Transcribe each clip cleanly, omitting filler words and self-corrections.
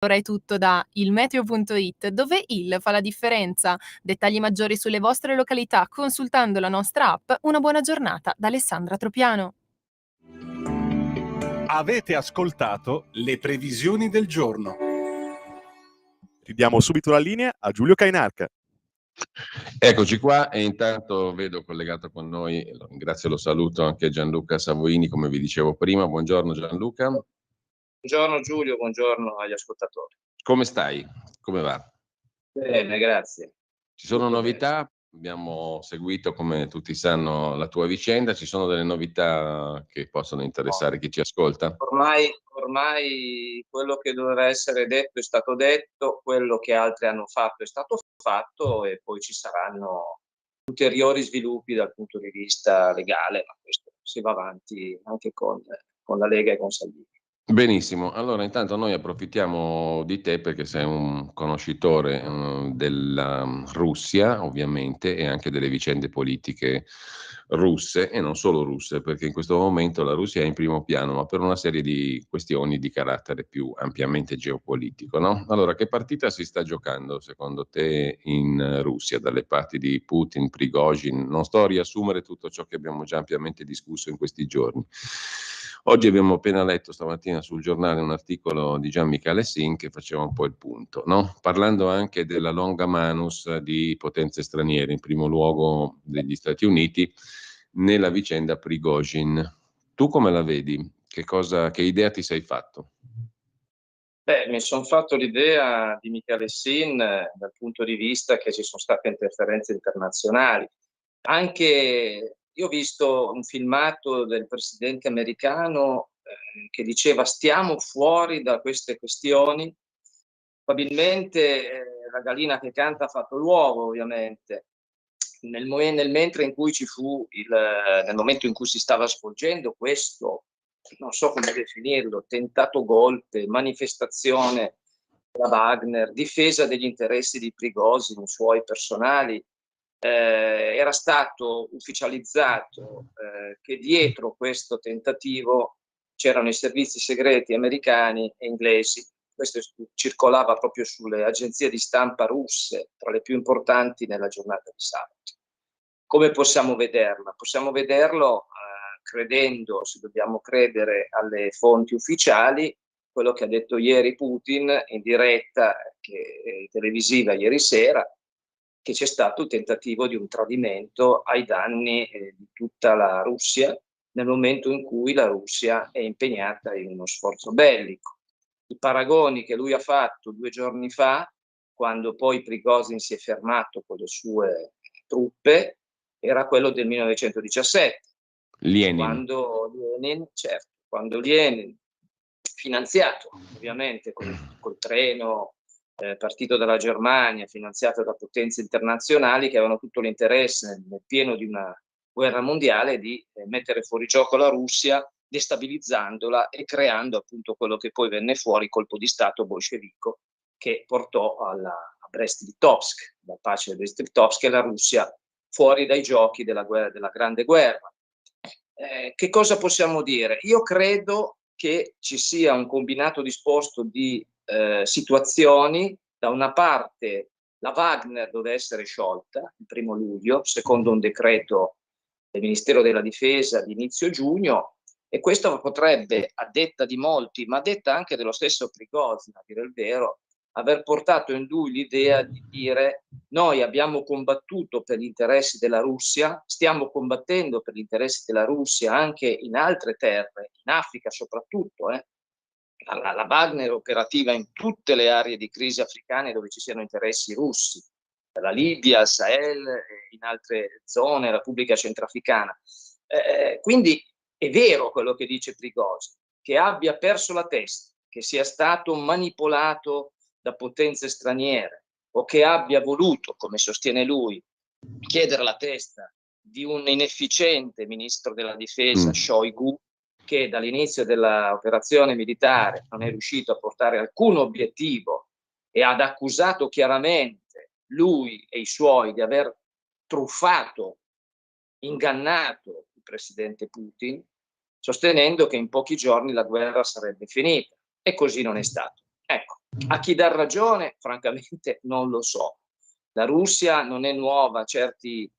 Ora è tutto da ilmeteo.it, dove il fa la differenza. Dettagli maggiori sulle vostre località consultando la nostra app. Una buona giornata da Alessandra Tropiano. Avete ascoltato le previsioni del giorno. Diamo subito la linea a Giulio Cainarca. Eccoci qua e intanto vedo collegato con noi, lo ringrazio e lo saluto, anche Gianluca Savoini, come vi dicevo prima. Buongiorno Gianluca. Buongiorno Giulio, buongiorno agli ascoltatori. Come stai? Come va? Bene, grazie. Ci sono Tutto novità? Abbiamo seguito, come tutti sanno, la tua vicenda. Ci sono delle novità che possono interessare chi ci ascolta? Ormai quello che doveva essere detto è stato detto, quello che altri hanno fatto è stato fatto e poi ci saranno ulteriori sviluppi dal punto di vista legale, ma questo si va avanti anche con la Lega e con Salvini. Benissimo, allora intanto noi approfittiamo di te perché sei un conoscitore della Russia, ovviamente, e anche delle vicende politiche russe, e non solo russe, perché in questo momento la Russia è in primo piano, ma per una serie di questioni di carattere più ampiamente geopolitico, no? Allora, che partita si sta giocando secondo te in Russia, dalle parti di Putin, Prigozhin? Non sto a riassumere tutto ciò che abbiamo già ampiamente discusso in questi giorni. Oggi abbiamo appena letto stamattina sul giornale un articolo di Gian Michele Sin che faceva un po' il punto, no? Parlando anche della longa manus di potenze straniere, in primo luogo degli Stati Uniti, nella vicenda Prigozhin. Tu come la vedi? Che idea ti sei fatto? Mi sono fatto l'idea di Michele Sin dal punto di vista che ci sono state interferenze internazionali. Anche io ho visto un filmato del presidente americano che diceva stiamo fuori da queste questioni. Probabilmente la gallina che canta ha fatto l'uovo, ovviamente. Nel mentre in cui nel momento in cui si stava svolgendo questo, non so come definirlo, tentato golpe, manifestazione da Wagner, difesa degli interessi di Prigozhin, suoi personali, era stato ufficializzato che dietro questo tentativo c'erano i servizi segreti americani e inglesi. Questo circolava proprio sulle agenzie di stampa russe, tra le più importanti nella giornata di sabato. Come possiamo vederla? Possiamo vederlo credendo, se dobbiamo credere alle fonti ufficiali, quello che ha detto ieri Putin in diretta televisiva ieri sera, che c'è stato il tentativo di un tradimento ai danni di tutta la Russia nel momento in cui la Russia è impegnata in uno sforzo bellico. I paragoni che lui ha fatto 2 giorni fa, quando poi Prigozhin si è fermato con le sue truppe, era quello del 1917. Lenin. Quando Lenin, finanziato ovviamente col treno partito dalla Germania, finanziato da potenze internazionali che avevano tutto l'interesse nel pieno di una guerra mondiale di mettere fuori gioco la Russia, destabilizzandola e creando appunto quello che poi venne fuori, colpo di Stato bolscevico, che portò a Brest-Litovsk, la pace di Brest-Litovsk, e la Russia fuori dai giochi della Grande Guerra. Che cosa possiamo dire? Io credo che ci sia un combinato disposto di situazioni. Da una parte la Wagner deve essere sciolta il 1° luglio, secondo un decreto del Ministero della Difesa di inizio giugno, e questo potrebbe, a detta di molti, ma a detta anche dello stesso Prigozhin, a dire il vero, aver portato in lui l'idea di dire: noi abbiamo combattuto per gli interessi della Russia, stiamo combattendo per gli interessi della Russia anche in altre terre, in Africa soprattutto. La Wagner è operativa in tutte le aree di crisi africane dove ci siano interessi russi, dalla Libia al Sahel, in altre zone, la Repubblica Centrafricana. Quindi è vero quello che dice Prigozhin, che abbia perso la testa, che sia stato manipolato da potenze straniere o che abbia voluto, come sostiene lui, chiedere la testa di un inefficiente ministro della difesa, Shoigu, che dall'inizio dell'operazione militare non è riuscito a portare alcun obiettivo e ha accusato chiaramente lui e i suoi di aver truffato, ingannato il presidente Putin, sostenendo che in pochi giorni la guerra sarebbe finita, e così non è stato. Ecco, A chi dar ragione, francamente, non lo so. La Russia non è nuova a certi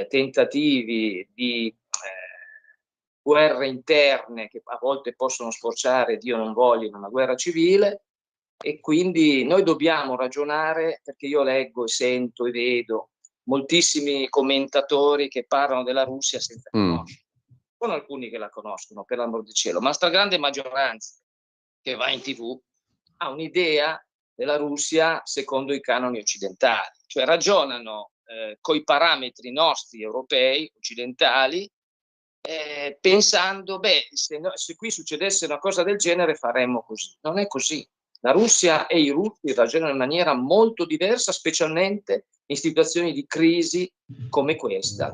tentativi di guerre interne che a volte possono sfociare, Dio non voglia, in una guerra civile, e quindi noi dobbiamo ragionare, perché io leggo e sento e vedo moltissimi commentatori che parlano della Russia senza conoscere. Sono alcuni che la conoscono, per l'amor di cielo, ma la stragrande maggioranza che va in TV ha un'idea della Russia secondo i canoni occidentali, cioè ragionano coi parametri nostri europei, occidentali, pensando, se qui succedesse una cosa del genere faremmo così. Non è così. La Russia e i russi ragionano in maniera molto diversa, specialmente in situazioni di crisi come questa.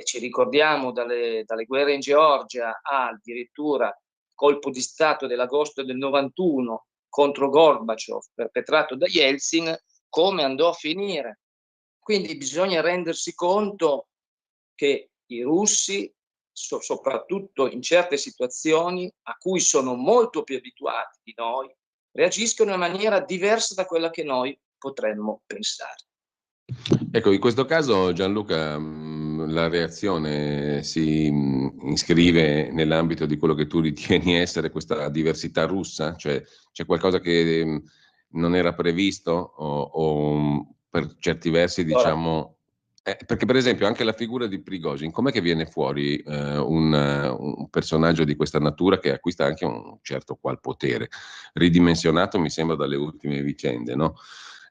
Ci ricordiamo dalle guerre in Georgia addirittura colpo di Stato dell'agosto del 91 contro Gorbaciov perpetrato da Yeltsin, come andò a finire. Quindi bisogna rendersi conto che i russi, soprattutto in certe situazioni a cui sono molto più abituati di noi, reagiscono in maniera diversa da quella che noi potremmo pensare. Ecco, in questo caso Gianluca, la reazione si iscrive nell'ambito di quello che tu ritieni essere questa diversità russa? Cioè c'è qualcosa che non era previsto o per certi versi diciamo... perché per esempio anche la figura di Prigozhin, com'è che viene fuori un personaggio di questa natura che acquista anche un certo qual potere, ridimensionato mi sembra dalle ultime vicende, no?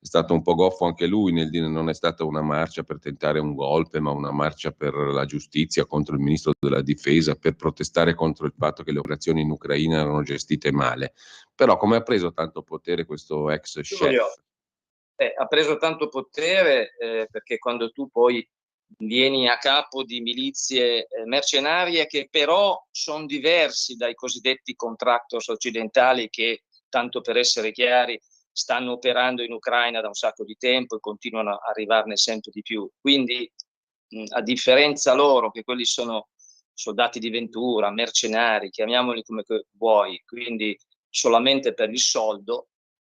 È stato un po' goffo anche lui nel dire non è stata una marcia per tentare un golpe, ma una marcia per la giustizia contro il ministro della difesa, per protestare contro il fatto che le operazioni in Ucraina erano gestite male. Però come ha preso tanto potere questo ex chef? Ha preso tanto potere perché quando tu poi vieni a capo di milizie mercenarie che però sono diversi dai cosiddetti contractors occidentali che, tanto per essere chiari, stanno operando in Ucraina da un sacco di tempo e continuano a arrivarne sempre di più. Quindi, a differenza loro, che quelli sono soldati di Ventura, mercenari, chiamiamoli come vuoi, quindi solamente per il soldo,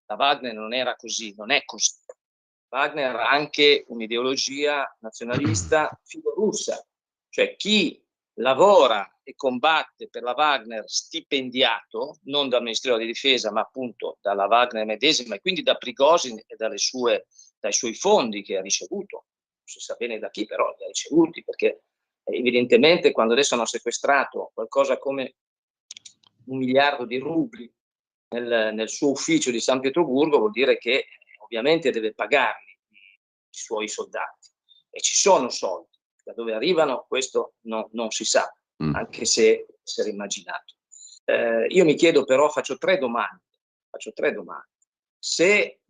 la Wagner non era così, non è così. Wagner ha anche un'ideologia nazionalista filorussa, cioè chi lavora e combatte per la Wagner stipendiato, non dal Ministero di Difesa, ma appunto dalla Wagner medesima e quindi da Prigozhin e dai suoi fondi che ha ricevuto, non si sa bene da chi, però li ha ricevuti, perché evidentemente quando adesso hanno sequestrato qualcosa come 1 miliardo di rubli nel suo ufficio di San Pietroburgo, vuol dire che ovviamente deve pagarli i suoi soldati. E ci sono soldi. Da dove arrivano questo non si sa, anche se essere immaginato. Io mi chiedo però, faccio tre domande. Se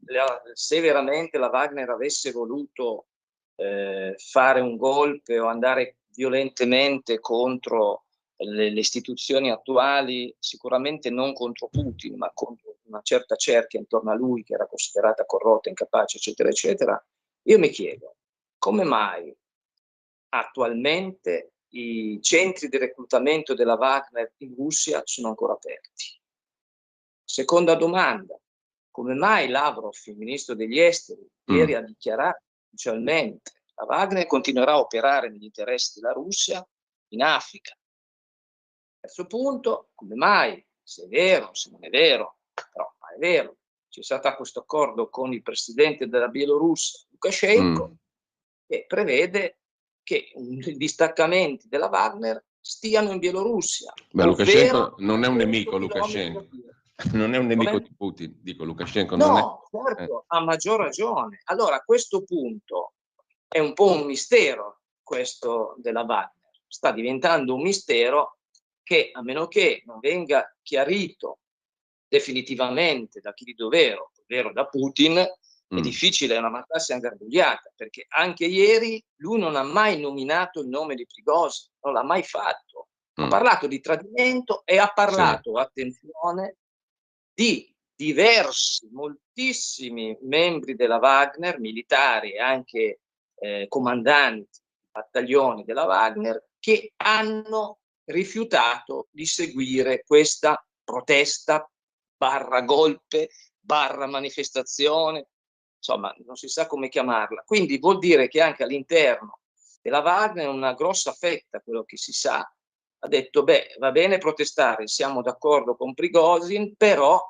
veramente la Wagner avesse voluto fare un golpe o andare violentemente contro le istituzioni attuali, sicuramente non contro Putin, ma contro una certa cerchia intorno a lui che era considerata corrotta, incapace, eccetera, eccetera, io mi chiedo come mai attualmente i centri di reclutamento della Wagner in Russia sono ancora aperti. Seconda domanda, come mai Lavrov, il ministro degli esteri, ieri ha dichiarato ufficialmente la Wagner continuerà a operare negli interessi della Russia in Africa. Terzo punto, come mai, se è vero, se non è vero, però è vero, c'è stato questo accordo con il presidente della Bielorussia, Lukashenko, che prevede che i distaccamenti della Wagner stiano in Bielorussia. Ma Lukashenko non è un nemico, Lukashenko. Non è un nemico di Putin, dico Lukashenko. No, certo, ha maggior ragione. Allora, a questo punto è un po' un mistero questo della Wagner. Sta diventando un mistero che, a meno che non venga chiarito definitivamente da chi di dovere, ovvero da Putin, è difficile, è una matassa ingarbugliata, perché anche ieri lui non ha mai nominato il nome di Prigozhin, non l'ha mai fatto. Ha parlato di tradimento e ha parlato, attenzione, di diversi, moltissimi membri della Wagner, militari e anche comandanti di battaglioni della Wagner, che hanno rifiutato di seguire questa protesta / golpe barra manifestazione, insomma non si sa come chiamarla. Quindi vuol dire che anche all'interno della Wagner una grossa fetta, quello che si sa, ha detto beh, va bene protestare, siamo d'accordo con Prigozhin, però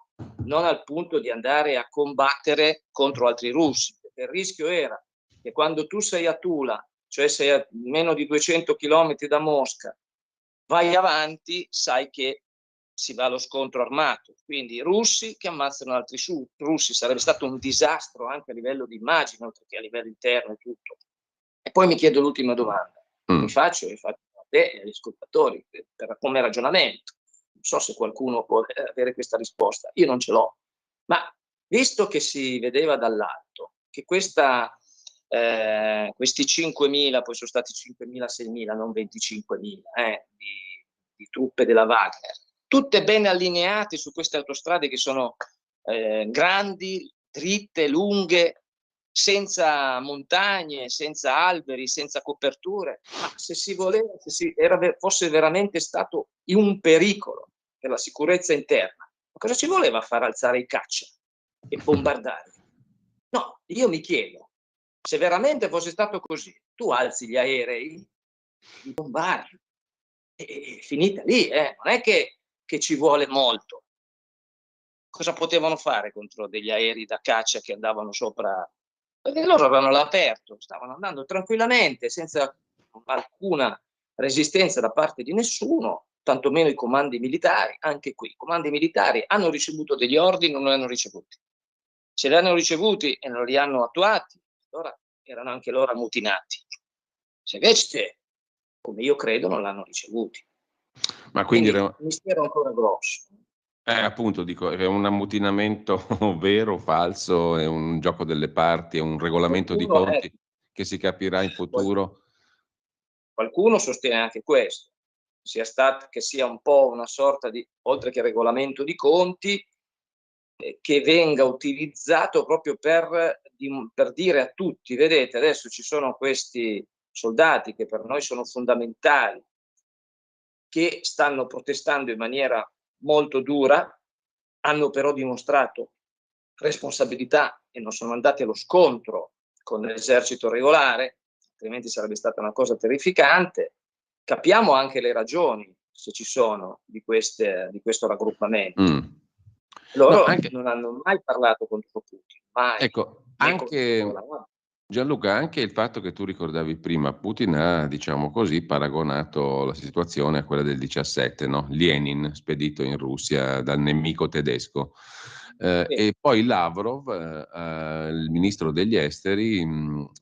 non al punto di andare a combattere contro altri russi, perché il rischio era che quando tu sei a Tula, cioè sei a meno di 200 km da Mosca, vai avanti, sai che si va allo scontro armato, quindi russi che ammazzano altri russi, sarebbe stato un disastro anche a livello di immagine, oltre che a livello interno e tutto. E poi mi chiedo l'ultima domanda, mi faccio a te e agli ascoltatori, come ragionamento, non so se qualcuno può avere questa risposta, io non ce l'ho, ma visto che si vedeva dall'alto che questi 5.000, poi sono stati 5.000, 6.000, non 25.000 di truppe della Wagner, tutte ben allineate su queste autostrade che sono grandi, dritte, lunghe, senza montagne, senza alberi, senza coperture, ma se si voleva, fosse veramente stato un pericolo per la sicurezza interna, ma cosa ci voleva far alzare i caccia e bombardare? No, io mi chiedo, se veramente fosse stato così, tu alzi gli aerei, li bombardi, e finita lì, non è che ci vuole molto. Cosa potevano fare contro degli aerei da caccia che andavano sopra? Perché loro avevano l'aperto, stavano andando tranquillamente, senza alcuna resistenza da parte di nessuno, tantomeno i comandi militari. Anche qui, i comandi militari hanno ricevuto degli ordini o non li hanno ricevuti? Se li hanno ricevuti e non li hanno attuati, allora erano anche loro ammutinati. Se invece, come io credo, non l'hanno ricevuti. Ma quindi Quindi il mistero è ancora grosso. appunto dico, è un ammutinamento vero o falso, è un gioco delle parti, è un regolamento di conti che si capirà in futuro. Qualcuno sostiene anche questo, che sia un po' una sorta di, oltre che regolamento di conti, che venga utilizzato proprio per dire a tutti, vedete, adesso ci sono questi soldati che per noi sono fondamentali, che stanno protestando in maniera molto dura, hanno però dimostrato responsabilità e non sono andati allo scontro con l'esercito regolare, altrimenti sarebbe stata una cosa terrificante. Capiamo anche le ragioni, se ci sono, di questo raggruppamento. Loro non hanno mai parlato contro Putin, mai. Ecco, anche Gianluca, anche il fatto che tu ricordavi prima, Putin ha, diciamo così, paragonato la situazione a quella del 17, no? Lenin, spedito in Russia dal nemico tedesco. E poi Lavrov, il ministro degli esteri,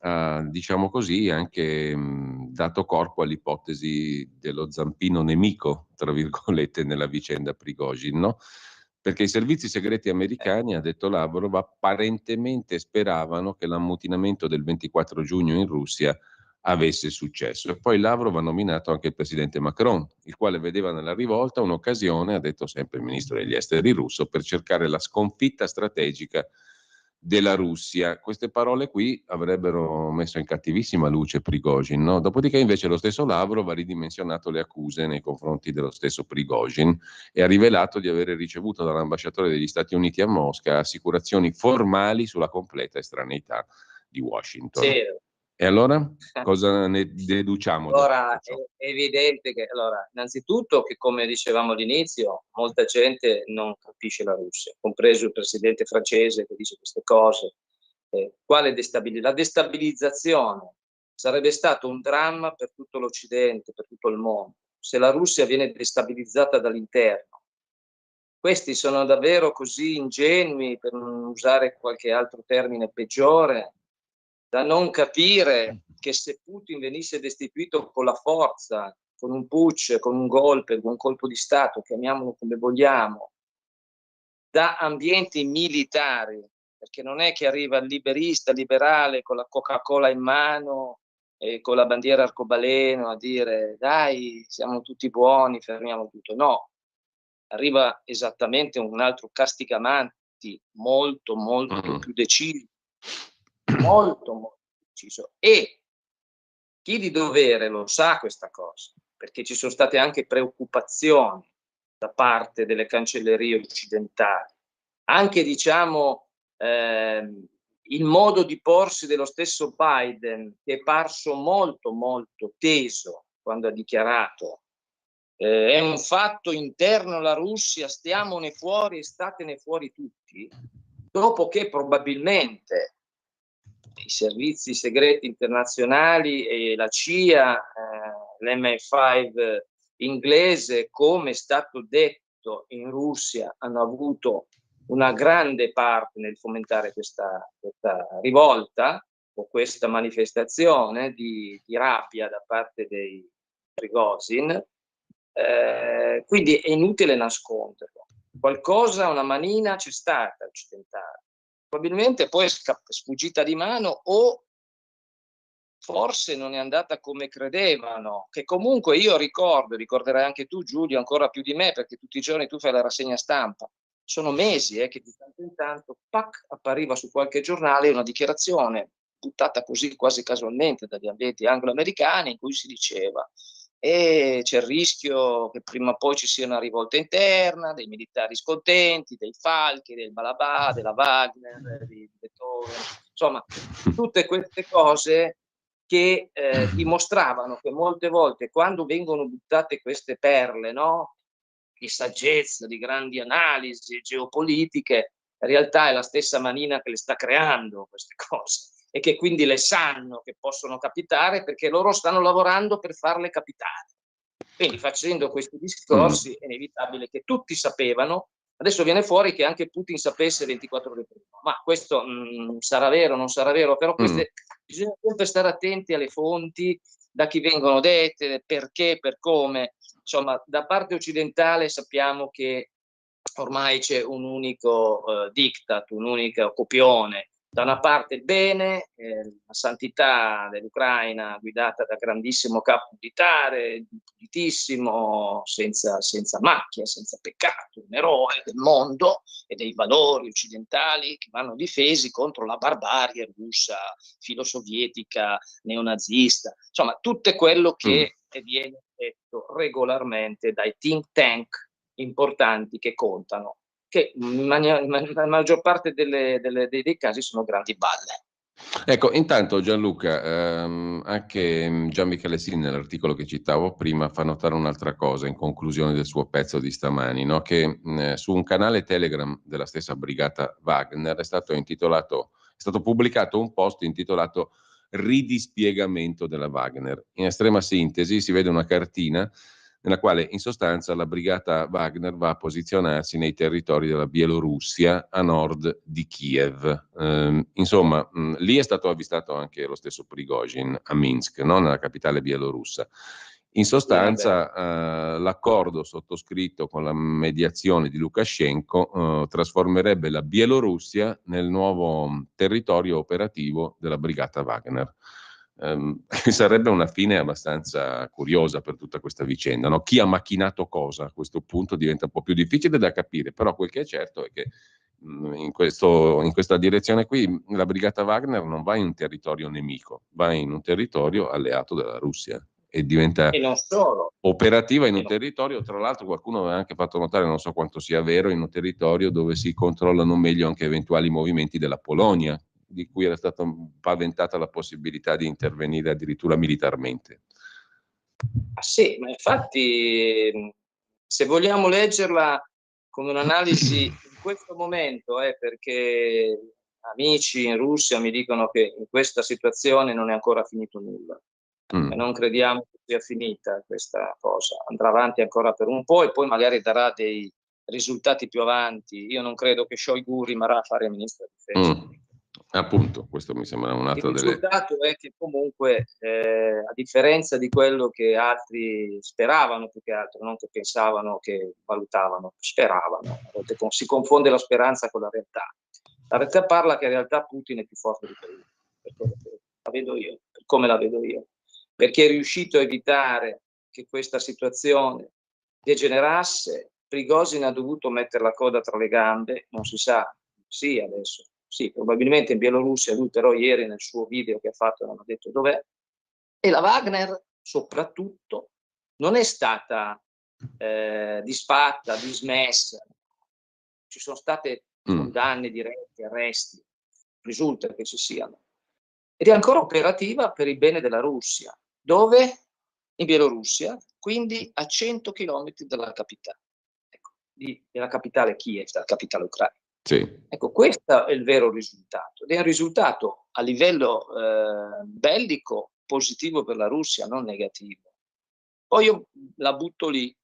ha, diciamo così, anche dato corpo all'ipotesi dello zampino nemico, tra virgolette, nella vicenda Prigozhin, no? Perché i servizi segreti americani, ha detto Lavrov, apparentemente speravano che l'ammutinamento del 24 giugno in Russia avesse successo. E poi Lavrov ha nominato anche il presidente Macron, il quale vedeva nella rivolta un'occasione, ha detto sempre il ministro degli esteri russo, per cercare la sconfitta strategica della Russia. Queste parole qui avrebbero messo in cattivissima luce Prigozhin, no? Dopodiché invece lo stesso Lavrov ha ridimensionato le accuse nei confronti dello stesso Prigozhin e ha rivelato di avere ricevuto dall'ambasciatore degli Stati Uniti a Mosca assicurazioni formali sulla completa estraneità di Washington. Sì. E allora cosa ne deduciamo? Allora, è evidente che, innanzitutto, che come dicevamo all'inizio, molta gente non capisce la Russia, compreso il presidente francese che dice queste cose. La destabilizzazione sarebbe stato un dramma per tutto l'Occidente, per tutto il mondo, se la Russia viene destabilizzata dall'interno. Questi sono davvero così ingenui, per non usare qualche altro termine peggiore, da non capire che se Putin venisse destituito con la forza, con un putsch, con un golpe, con un colpo di Stato, chiamiamolo come vogliamo, da ambienti militari, perché non è che arriva il liberista, liberale, con la Coca-Cola in mano e con la bandiera arcobaleno a dire dai, siamo tutti buoni, fermiamo tutto. No, arriva esattamente un altro Castigamanti, molto più deciso, molto deciso. E chi di dovere lo sa questa cosa, perché ci sono state anche preoccupazioni da parte delle cancellerie occidentali, anche diciamo il modo di porsi dello stesso Biden, che è parso molto molto teso quando ha dichiarato è un fatto interno alla Russia, stiamone fuori e statene fuori tutti, dopo che probabilmente i servizi segreti internazionali e la CIA, l'MI5 inglese, come è stato detto in Russia, hanno avuto una grande parte nel fomentare questa rivolta o questa manifestazione di rabbia da parte dei Prigozhin. Quindi è inutile nasconderlo. Qualcosa, una manina c'è stata occidentale. Probabilmente poi è sfuggita di mano o forse non è andata come credevano, che comunque io ricorderai anche tu Giulio ancora più di me, perché tutti i giorni tu fai la rassegna stampa. Sono mesi che di tanto in tanto appariva su qualche giornale una dichiarazione buttata così quasi casualmente dagli ambienti anglo-americani in cui si diceva e c'è il rischio che prima o poi ci sia una rivolta interna, dei militari scontenti, dei falchi, del Balabà, della Wagner, di Beethoven, insomma, tutte queste cose che dimostravano che molte volte quando vengono buttate queste perle, no, di saggezza, di grandi analisi geopolitiche, in realtà è la stessa manina che le sta creando queste cose e che quindi le sanno che possono capitare perché loro stanno lavorando per farle capitare. Quindi facendo questi discorsi è inevitabile che tutti sapevano, adesso viene fuori che anche Putin sapesse 24 ore prima, ma questo sarà vero, non sarà vero, però bisogna sempre stare attenti alle fonti, da chi vengono dette, perché, per come, insomma da parte occidentale sappiamo che ormai c'è un unico diktat, un unico copione. Da una parte il bene, la santità dell'Ucraina guidata da grandissimo capo militare, pulitissimo, senza macchia, senza peccato, un eroe del mondo e dei valori occidentali che vanno difesi contro la barbarie russa, filosovietica, neonazista, insomma tutto quello che viene detto regolarmente dai think tank importanti che contano, che la maggior parte dei casi sono grandi balle. Ecco, intanto Gianluca, anche Gian Michele Sin nell'articolo che citavo prima fa notare un'altra cosa in conclusione del suo pezzo di stamani, no? Che su un canale Telegram della stessa brigata Wagner è stato pubblicato un post intitolato Ridispiegamento della Wagner. In estrema sintesi si vede una cartina nella quale in sostanza la brigata Wagner va a posizionarsi nei territori della Bielorussia a nord di Kiev. Insomma, lì è stato avvistato anche lo stesso Prigozhin a Minsk, no? Nella capitale bielorussa. In sostanza, l'accordo sottoscritto con la mediazione di Lukashenko trasformerebbe la Bielorussia nel nuovo territorio operativo della brigata Wagner. Sarebbe una fine abbastanza curiosa per tutta questa vicenda, no? Chi ha macchinato cosa a questo punto diventa un po' più difficile da capire, però quel che è certo è che in questa direzione qui la brigata Wagner non va in un territorio nemico, va in un territorio alleato della Russia e diventa operativa in un territorio, tra l'altro qualcuno aveva anche fatto notare, non so quanto sia vero, in un territorio dove si controllano meglio anche eventuali movimenti della Polonia, di cui era stata paventata la possibilità di intervenire addirittura militarmente. Sì, ma infatti se vogliamo leggerla con un'analisi in questo momento, perché amici in Russia mi dicono che in questa situazione non è ancora finito nulla e non crediamo che sia finita questa cosa, andrà avanti ancora per un po' e poi magari darà dei risultati più avanti. Io non credo che Shoigu rimarrà a fare ministro della difesa. Appunto, questo mi sembra un'altra Il risultato è che comunque, a differenza di quello che altri speravano, più che altro, non che pensavano, che valutavano, speravano, a volte si confonde la speranza con la realtà. La realtà parla che in realtà Putin è più forte di prima, per quello che la vedo io, per come la vedo io, perché è riuscito a evitare che questa situazione degenerasse. Prigozhin ha dovuto mettere la coda tra le gambe, non si sa, sì adesso. Sì, probabilmente in Bielorussia, lui però ieri nel suo video che ha fatto non ha detto dov'è, e la Wagner soprattutto non è stata disfatta, dismessa, ci sono state Mm. condanne dirette, arresti, risulta che ci siano. Ed è ancora operativa per il bene della Russia. Dove? In Bielorussia, quindi a 100 chilometri dalla capitale. Ecco, della capitale Kiev, dalla capitale ucraina. Sì. Ecco, questo è il vero risultato. Ed è un risultato a livello bellico positivo per la Russia, non negativo. Poi io la butto lì.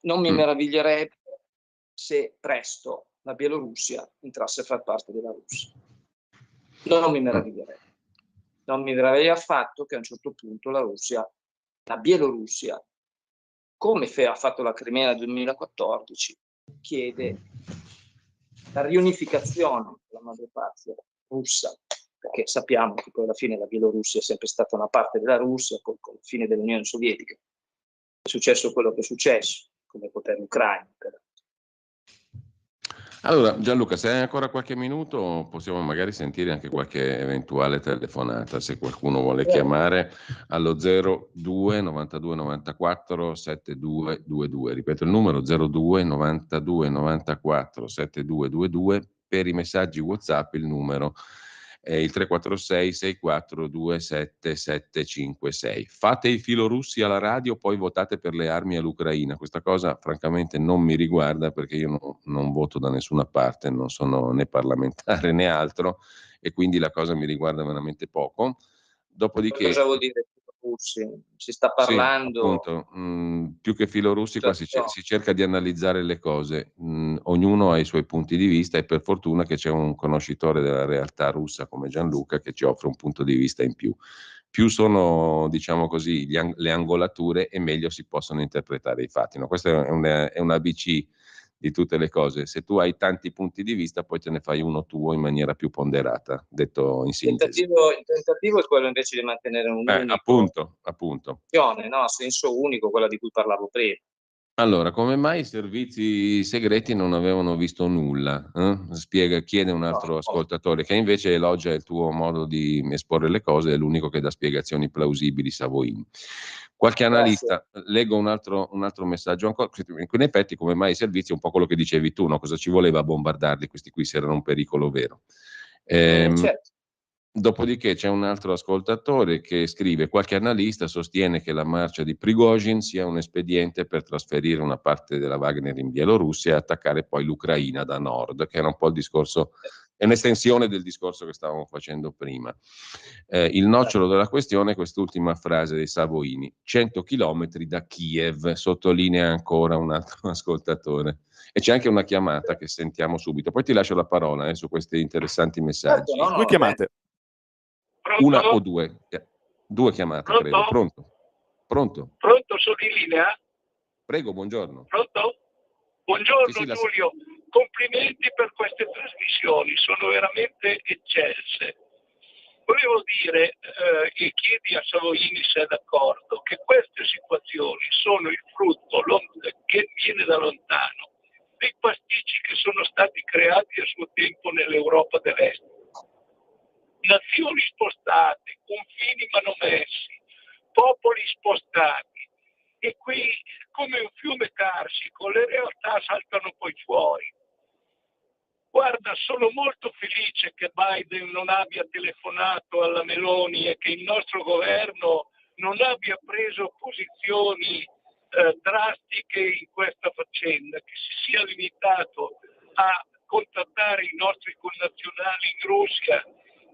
Non mi meraviglierebbe se presto la Bielorussia entrasse a far parte della Russia. Non mi meraviglierebbe. Non mi meraviglia affatto che a un certo punto la Bielorussia, come ha fatto la Crimea nel 2014, chiede la riunificazione della madrepatria russa, perché sappiamo che poi alla fine la Bielorussia è sempre stata una parte della Russia, con la fine dell'Unione Sovietica. È successo quello che è successo, come potere ucraino. Allora, Gianluca, se hai ancora qualche minuto, possiamo magari sentire anche qualche eventuale telefonata, se qualcuno vuole chiamare allo 02 92 94 7222. Ripeto il numero 02 92 94 7222. Per i messaggi WhatsApp il numero è il 346 6427 756. Fate i filorussi alla radio, poi votate per le armi all'Ucraina. Questa cosa francamente non mi riguarda, perché io non voto da nessuna parte, non sono né parlamentare né altro, e quindi la cosa mi riguarda veramente poco. Dopodiché, cosa vuol dire filorussi? Si sta sì, parlando appunto, più che filorussi qua si cerca di analizzare le cose. Ognuno ha i suoi punti di vista, e per fortuna che c'è un conoscitore della realtà russa come Gianluca che ci offre un punto di vista in più. Più sono, diciamo così, le angolature, e meglio si possono interpretare i fatti. No? Questo è un ABC di tutte le cose. Se tu hai tanti punti di vista, poi te ne fai uno tuo in maniera più ponderata, detto in sintesi. Il tentativo è quello invece di mantenere un unico appunto. no? A senso unico, quella di cui parlavo prima. Allora, come mai i servizi segreti non avevano visto nulla? Chiede un altro ascoltatore, che invece elogia il tuo modo di esporre le cose, è l'unico che dà spiegazioni plausibili, Savoini. Qualche analista, leggo un altro messaggio ancora, in effetti come mai i servizi, un po' quello che dicevi tu, no? Cosa ci voleva bombardarli questi qui se erano un pericolo vero? Certo. Dopodiché c'è un altro ascoltatore che scrive: qualche analista sostiene che la marcia di Prigozhin sia un espediente per trasferire una parte della Wagner in Bielorussia e attaccare poi l'Ucraina da nord, che era un po' il discorso, è un'estensione del discorso che stavamo facendo prima. Il nocciolo della questione è quest'ultima frase dei Savoini: 100 chilometri da Kiev, sottolinea ancora un altro ascoltatore. E c'è anche una chiamata che sentiamo subito, poi ti lascio la parola su questi interessanti messaggi. Certo, no, Due chiamate. Una o due? Due chiamate, Pronto? credo. Pronto? Pronto, sono in linea? Prego, buongiorno. Pronto? Buongiorno Sì, Giulio, complimenti per queste trasmissioni, sono veramente eccelse. Volevo dire, e chiedi a Savoini se è d'accordo, che queste situazioni sono il frutto che viene da lontano dei pasticci che sono stati creati a suo tempo nell'Europa dell'Est. Nazioni spostate, confini manomessi, popoli spostati, e qui come un fiume carsico le realtà saltano poi fuori. Guarda, sono molto felice che Biden non abbia telefonato alla Meloni e che il nostro governo non abbia preso posizioni drastiche in questa faccenda, che si sia limitato a contattare i nostri connazionali in Russia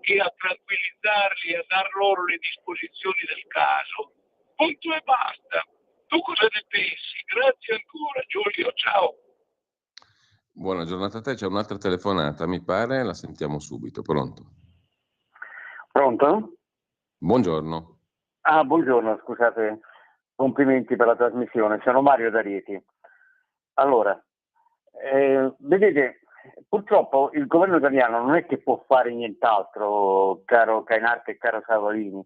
e a tranquillizzarli, a dar loro le disposizioni del caso. Punto e basta. Tu cosa ne pensi? Grazie ancora Giulio, ciao. Buona giornata a te, c'è un'altra telefonata, mi pare, la sentiamo subito. Pronto? Pronto? Buongiorno. Buongiorno, scusate, complimenti per la trasmissione, sono Mario da Rieti. Allora, vedete, purtroppo il governo italiano non è che può fare nient'altro, caro Cainarca e caro Savoini.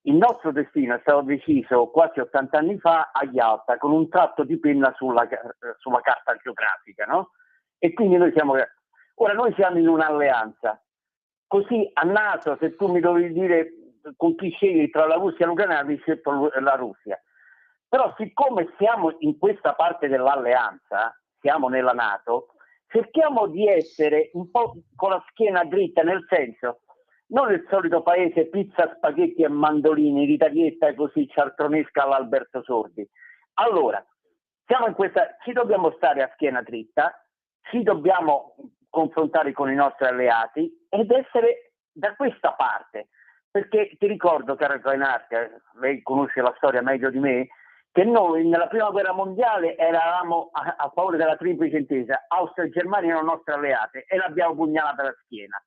Il nostro destino è stato deciso quasi 80 anni fa a Yalta con un tratto di penna sulla carta geografica, no? E quindi noi siamo in un'alleanza. Così a NATO, se tu mi dovevi dire con chi scegli tra la Russia e l'Ucraina, avrei scelto la Russia. Però siccome siamo in questa parte dell'alleanza, siamo nella NATO, cerchiamo di essere un po' con la schiena dritta, nel senso, non il solito paese pizza, spaghetti e mandolini, ritarietta e così cialtronesca all'Alberto Sordi. Allora, siamo in questa, ci dobbiamo stare a schiena dritta, ci dobbiamo confrontare con i nostri alleati ed essere da questa parte, perché ti ricordo, caro Reinhardt, lei conosce la storia meglio di me, che noi nella prima guerra mondiale eravamo a favore della triplice intesa, Austria e Germania erano nostre alleate e l'abbiamo pugnalata alla schiena.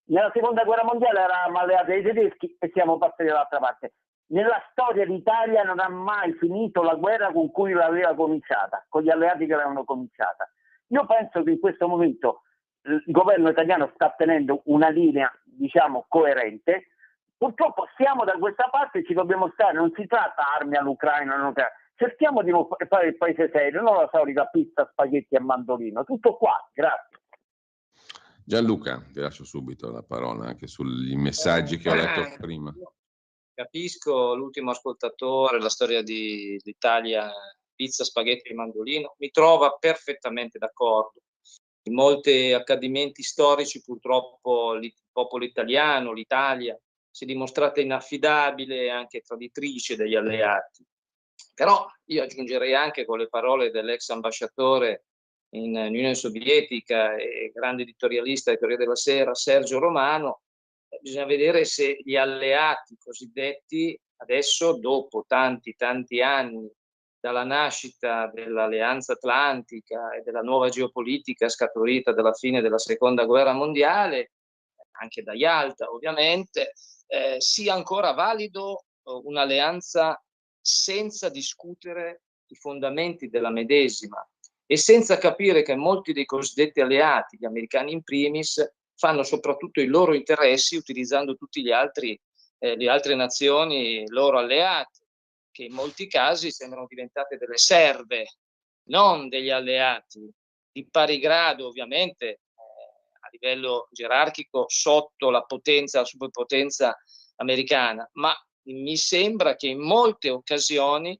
Nella seconda guerra mondiale eravamo alleati ai tedeschi e siamo passati dall'altra parte. Nella storia d'Italia non ha mai finito la guerra con cui l'aveva cominciata, con gli alleati che l'avevano cominciata. Io penso che in questo momento il governo italiano sta tenendo una linea, diciamo, coerente. Purtroppo siamo da questa parte e ci dobbiamo stare, non si tratta armi all'Ucraina, cerchiamo di non fare il paese serio, non la solita pizza, spaghetti e mandolino, tutto qua, grazie. Gianluca, ti lascio subito la parola anche sui messaggi che ho letto prima. Capisco l'ultimo ascoltatore, la storia d'Italia, pizza, spaghetti e mandolino, mi trova perfettamente d'accordo. In molti accadimenti storici purtroppo il popolo italiano, l'Italia, si è dimostrata inaffidabile e anche traditrice degli alleati. Però io aggiungerei anche con le parole dell'ex ambasciatore in Unione Sovietica e grande editorialista del Corriere della Sera, Sergio Romano, bisogna vedere se gli alleati cosiddetti adesso, dopo tanti anni dalla nascita dell'Alleanza Atlantica e della nuova geopolitica scaturita dalla fine della Seconda Guerra Mondiale, anche da Yalta ovviamente, sia ancora valido un'alleanza senza discutere i fondamenti della medesima e senza capire che molti dei cosiddetti alleati, gli americani in primis, fanno soprattutto i loro interessi utilizzando tutti le altre nazioni loro alleate, che in molti casi sembrano diventate delle serve, non degli alleati, di pari grado ovviamente a livello gerarchico sotto la potenza, la superpotenza americana, ma mi sembra che in molte occasioni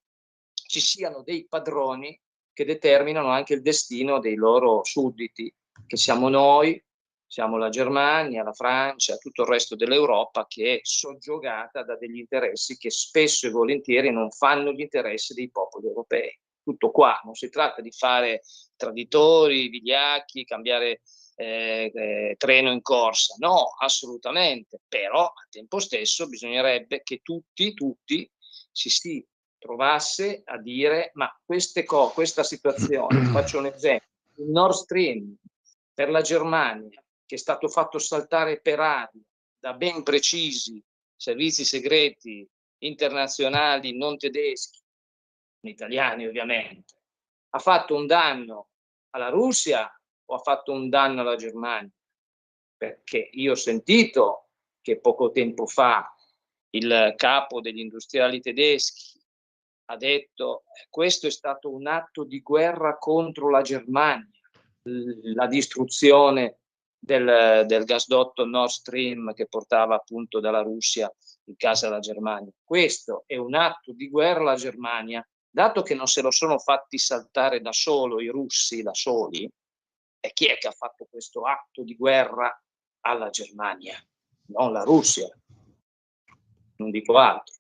ci siano dei padroni che determinano anche il destino dei loro sudditi, che siamo noi, siamo la Germania, la Francia, tutto il resto dell'Europa che è soggiogata da degli interessi che spesso e volentieri non fanno gli interessi dei popoli europei. Tutto qua, non si tratta di fare traditori, vigliacchi, cambiare treno in corsa, no, assolutamente, però al tempo stesso bisognerebbe che tutti si trovasse a dire ma questa situazione, faccio un esempio, il Nord Stream per la Germania che è stato fatto saltare per aria da ben precisi servizi segreti internazionali non tedeschi, italiani ovviamente, ha fatto un danno alla Russia o ha fatto un danno alla Germania? Perché io ho sentito che poco tempo fa il capo degli industriali tedeschi ha detto questo è stato un atto di guerra contro la Germania, la distruzione del gasdotto Nord Stream che portava appunto dalla Russia il gas alla Germania. Questo è un atto di guerra alla Germania, dato che non se lo sono fatti saltare da solo i russi, da soli, e chi è che ha fatto questo atto di guerra alla Germania? Non la Russia, non dico altro.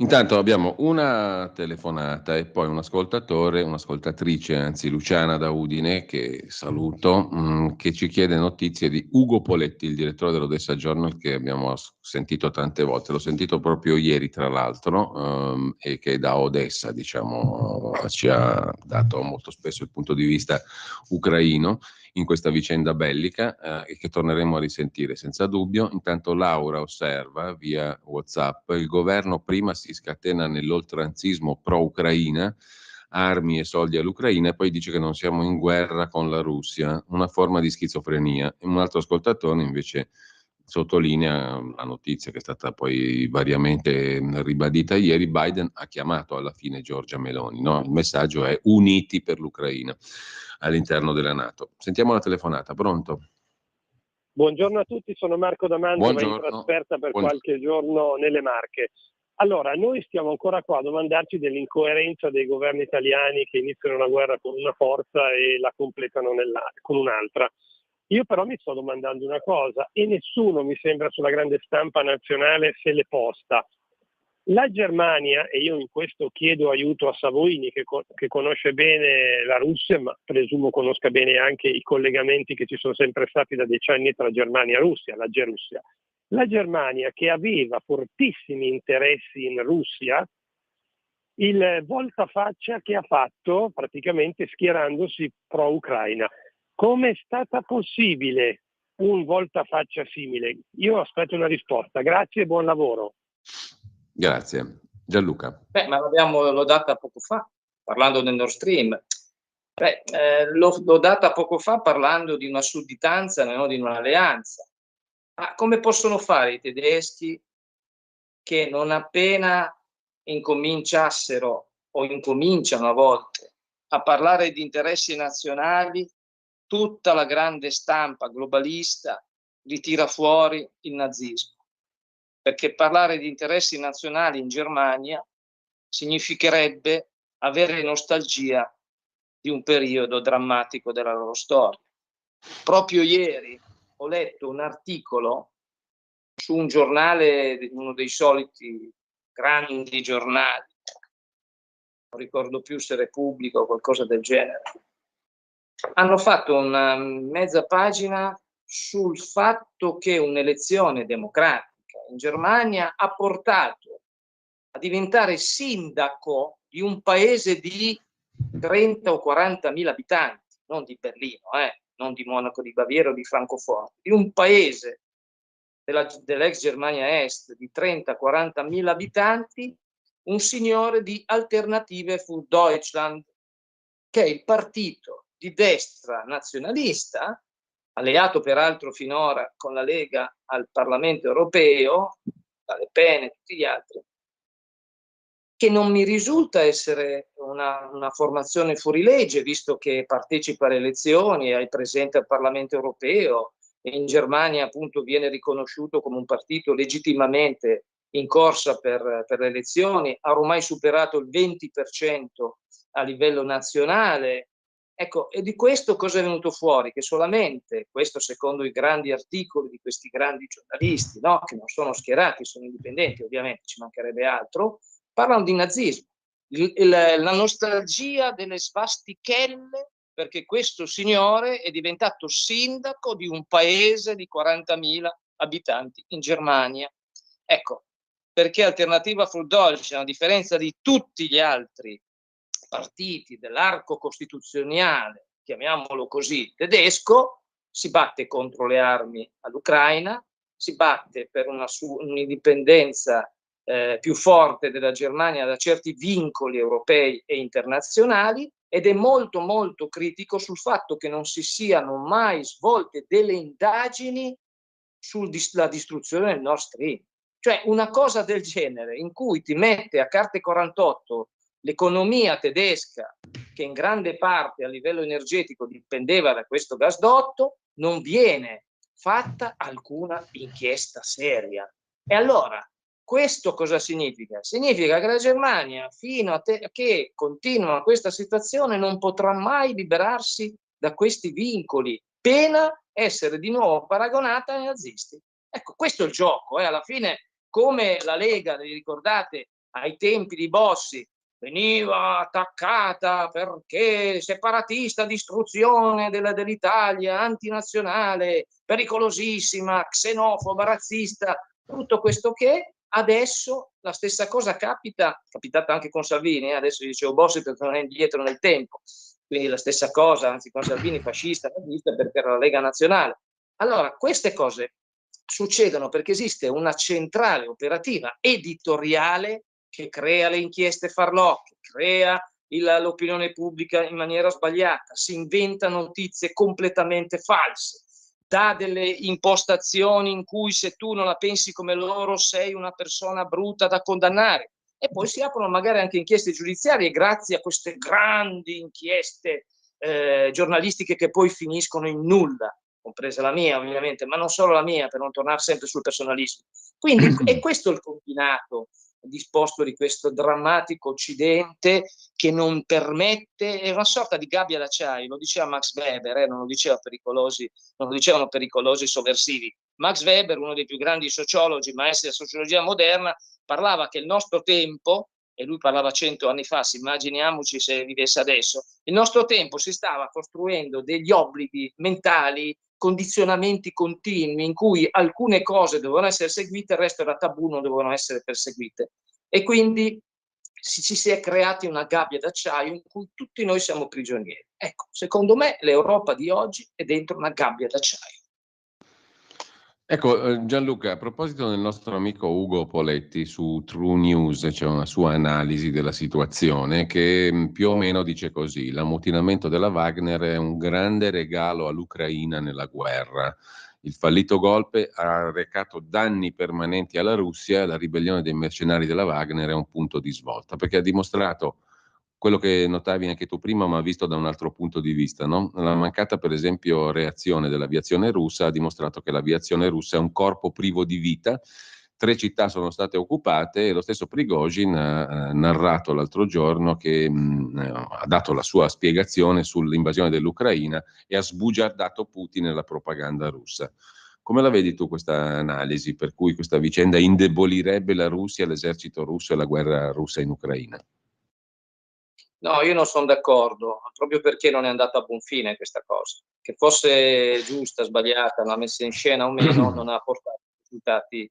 Intanto abbiamo una telefonata e poi un ascoltatore, un'ascoltatrice, anzi Luciana da Udine, che saluto, che ci chiede notizie di Ugo Poletti, il direttore dell'Odessa Journal, che abbiamo sentito tante volte. L'ho sentito proprio ieri, tra l'altro, e che da Odessa, diciamo, ci ha dato molto spesso il punto di vista ucraino in questa vicenda bellica e che torneremo a risentire senza dubbio. Intanto Laura osserva via WhatsApp: il governo prima si scatena nell'oltranzismo pro-Ucraina, armi e soldi all'Ucraina, e poi dice che non siamo in guerra con la Russia, una forma di schizofrenia. E un altro ascoltatore invece sottolinea la notizia che è stata poi variamente ribadita ieri: Biden ha chiamato alla fine Giorgia Meloni, no? Il messaggio è uniti per l'Ucraina all'interno della NATO. Sentiamo la telefonata, pronto? Buongiorno a tutti, sono Marco da Mantova, in trasferta per qualche giorno nelle Marche. Allora, noi stiamo ancora qua a domandarci dell'incoerenza dei governi italiani che iniziano una guerra con una forza e la completano con un'altra. Io però mi sto domandando una cosa, e nessuno mi sembra sulla grande stampa nazionale se l'è posta. La Germania, e io in questo chiedo aiuto a Savoini che conosce bene la Russia, ma presumo conosca bene anche i collegamenti che ci sono sempre stati da decenni tra Germania e Russia, la Gerussia. La Germania, che aveva fortissimi interessi in Russia, il voltafaccia che ha fatto praticamente schierandosi pro-Ucraina. Come è stata possibile un voltafaccia simile? Io aspetto una risposta. Grazie e buon lavoro. Grazie. Gianluca. L'ho data poco fa, parlando del Nord Stream. L'ho data poco fa parlando di una sudditanza, non di un'alleanza. Ma come possono fare i tedeschi che non appena incominciassero o incominciano a volte a parlare di interessi nazionali, tutta la grande stampa globalista li tira fuori il nazismo? Perché parlare di interessi nazionali in Germania significherebbe avere nostalgia di un periodo drammatico della loro storia. Proprio ieri ho letto un articolo su un giornale, uno dei soliti grandi giornali, non ricordo più se Repubblica o qualcosa del genere. Hanno fatto una mezza pagina sul fatto che un'elezione democratica in Germania ha portato a diventare sindaco di un paese di 30 o 40 mila abitanti, non di Berlino, non di Monaco di Baviera o di Francoforte, di un paese dell'ex Germania Est di 30-40 mila abitanti, un signore di Alternative für Deutschland, che è il partito di destra nazionalista, alleato peraltro finora con la Lega al Parlamento europeo, da Le Pen e tutti gli altri, che non mi risulta essere una formazione fuorilegge, visto che partecipa alle elezioni, è presente al Parlamento europeo, e in Germania appunto viene riconosciuto come un partito legittimamente in corsa per le elezioni, ha ormai superato il 20% a livello nazionale. Ecco, e di questo cosa è venuto fuori? Che solamente, questo secondo i grandi articoli di questi grandi giornalisti, no? Che non sono schierati, sono indipendenti, ovviamente ci mancherebbe altro, parlano di nazismo, la nostalgia delle svastichelle, perché questo signore è diventato sindaco di un paese di 40.000 abitanti in Germania. Ecco, perché Alternativa für Deutschland, a differenza di tutti gli altri partiti dell'arco costituzionale, chiamiamolo così, tedesco, si batte contro le armi all'Ucraina, si batte per un'indipendenza più forte della Germania da certi vincoli europei e internazionali, ed è molto molto critico sul fatto che non si siano mai svolte delle indagini sulla distruzione del Nord Stream. Cioè una cosa del genere, in cui ti mette a carte 48 l'economia tedesca, che in grande parte a livello energetico dipendeva da questo gasdotto, non viene fatta alcuna inchiesta seria. E allora questo cosa significa? Significa che la Germania, fino a che continua questa situazione, non potrà mai liberarsi da questi vincoli, pena essere di nuovo paragonata ai nazisti. Ecco, questo è il gioco. Alla fine, come la Lega, vi ricordate, ai tempi di Bossi, veniva attaccata perché separatista, distruzione dell'Italia, antinazionale, pericolosissima, xenofoba, razzista, tutto questo che adesso la stessa cosa capitata anche con Salvini, adesso dicevo Bossi perché non è indietro nel tempo, quindi la stessa cosa, anzi con Salvini fascista, nazista, perché era la Lega Nazionale. Allora, queste cose succedono perché esiste una centrale operativa editoriale che crea le inchieste farlocche, crea l'opinione pubblica in maniera sbagliata, si inventa notizie completamente false, dà delle impostazioni in cui se tu non la pensi come loro sei una persona brutta da condannare, e poi si aprono magari anche inchieste giudiziarie grazie a queste grandi inchieste giornalistiche che poi finiscono in nulla, compresa la mia ovviamente, ma non solo la mia, per non tornare sempre sul personalismo. Quindi è questo il combinato disposto di questo drammatico Occidente che non permette, è una sorta di gabbia d'acciaio, lo diceva Max Weber, non lo dicevano pericolosi sovversivi. Max Weber, uno dei più grandi sociologi, maestri della sociologia moderna, parlava che il nostro tempo, e lui parlava 100 anni fa, immaginiamoci se vivesse adesso, il nostro tempo si stava costruendo degli obblighi mentali, condizionamenti continui in cui alcune cose dovevano essere seguite, il resto era tabù, non dovevano essere perseguite. E quindi ci si è creati una gabbia d'acciaio in cui tutti noi siamo prigionieri. Ecco, secondo me l'Europa di oggi è dentro una gabbia d'acciaio. Ecco, Gianluca, a proposito del nostro amico Ugo Poletti su True News, c'è una sua analisi della situazione che più o meno dice così: l'ammutinamento della Wagner è un grande regalo all'Ucraina nella guerra. Il fallito golpe ha recato danni permanenti alla Russia, la ribellione dei mercenari della Wagner è un punto di svolta, perché ha dimostrato quello che notavi anche tu prima, ma visto da un altro punto di vista, no? La mancata, per esempio, reazione dell'aviazione russa ha dimostrato che l'aviazione russa è un corpo privo di vita. 3 città sono state occupate e lo stesso Prigozhin ha narrato l'altro giorno che ha dato la sua spiegazione sull'invasione dell'Ucraina e ha sbugiardato Putin e la propaganda russa. Come la vedi tu questa analisi per cui questa vicenda indebolirebbe la Russia, l'esercito russo e la guerra russa in Ucraina? No, io non sono d'accordo, proprio perché non è andata a buon fine questa cosa. Che fosse giusta, sbagliata, la messa in scena o meno, non ha portato risultati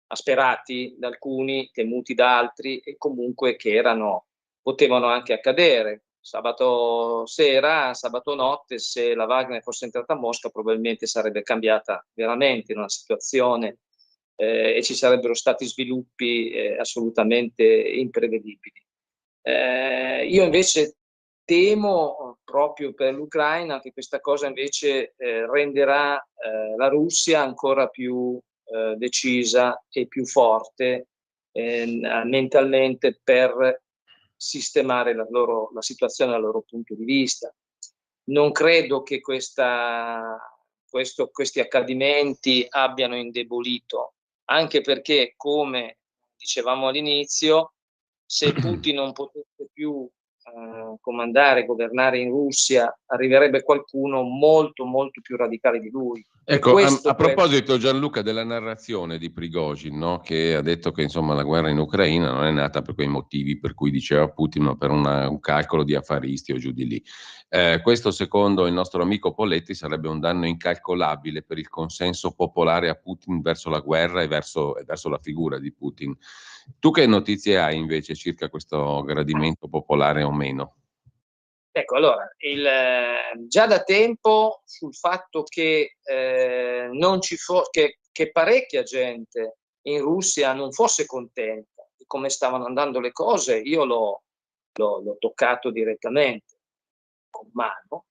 asperati da alcuni, temuti da altri e comunque che potevano anche accadere. Sabato sera, sabato notte, se la Wagner fosse entrata a Mosca, probabilmente sarebbe cambiata veramente in una situazione e ci sarebbero stati sviluppi assolutamente imprevedibili. Io invece temo proprio per l'Ucraina che questa cosa invece renderà la Russia ancora più decisa e più forte mentalmente per sistemare la situazione dal loro punto di vista. Non credo che questi accadimenti abbiano indebolito, anche perché, come dicevamo all'inizio, se Putin non potesse più comandare, governare in Russia, arriverebbe qualcuno molto, molto più radicale di lui. Ecco, a proposito, Gianluca, della narrazione di Prigozhin, no? Che ha detto che insomma la guerra in Ucraina non è nata per quei motivi per cui diceva Putin, ma per un calcolo di affaristi o giù di lì. Questo, secondo il nostro amico Poletti, sarebbe un danno incalcolabile per il consenso popolare a Putin verso la guerra e verso la figura di Putin. Tu che notizie hai invece circa questo gradimento popolare o meno? Ecco, allora, già da tempo sul fatto che non ci che parecchia gente in Russia non fosse contenta di come stavano andando le cose, io l'ho toccato direttamente con mano,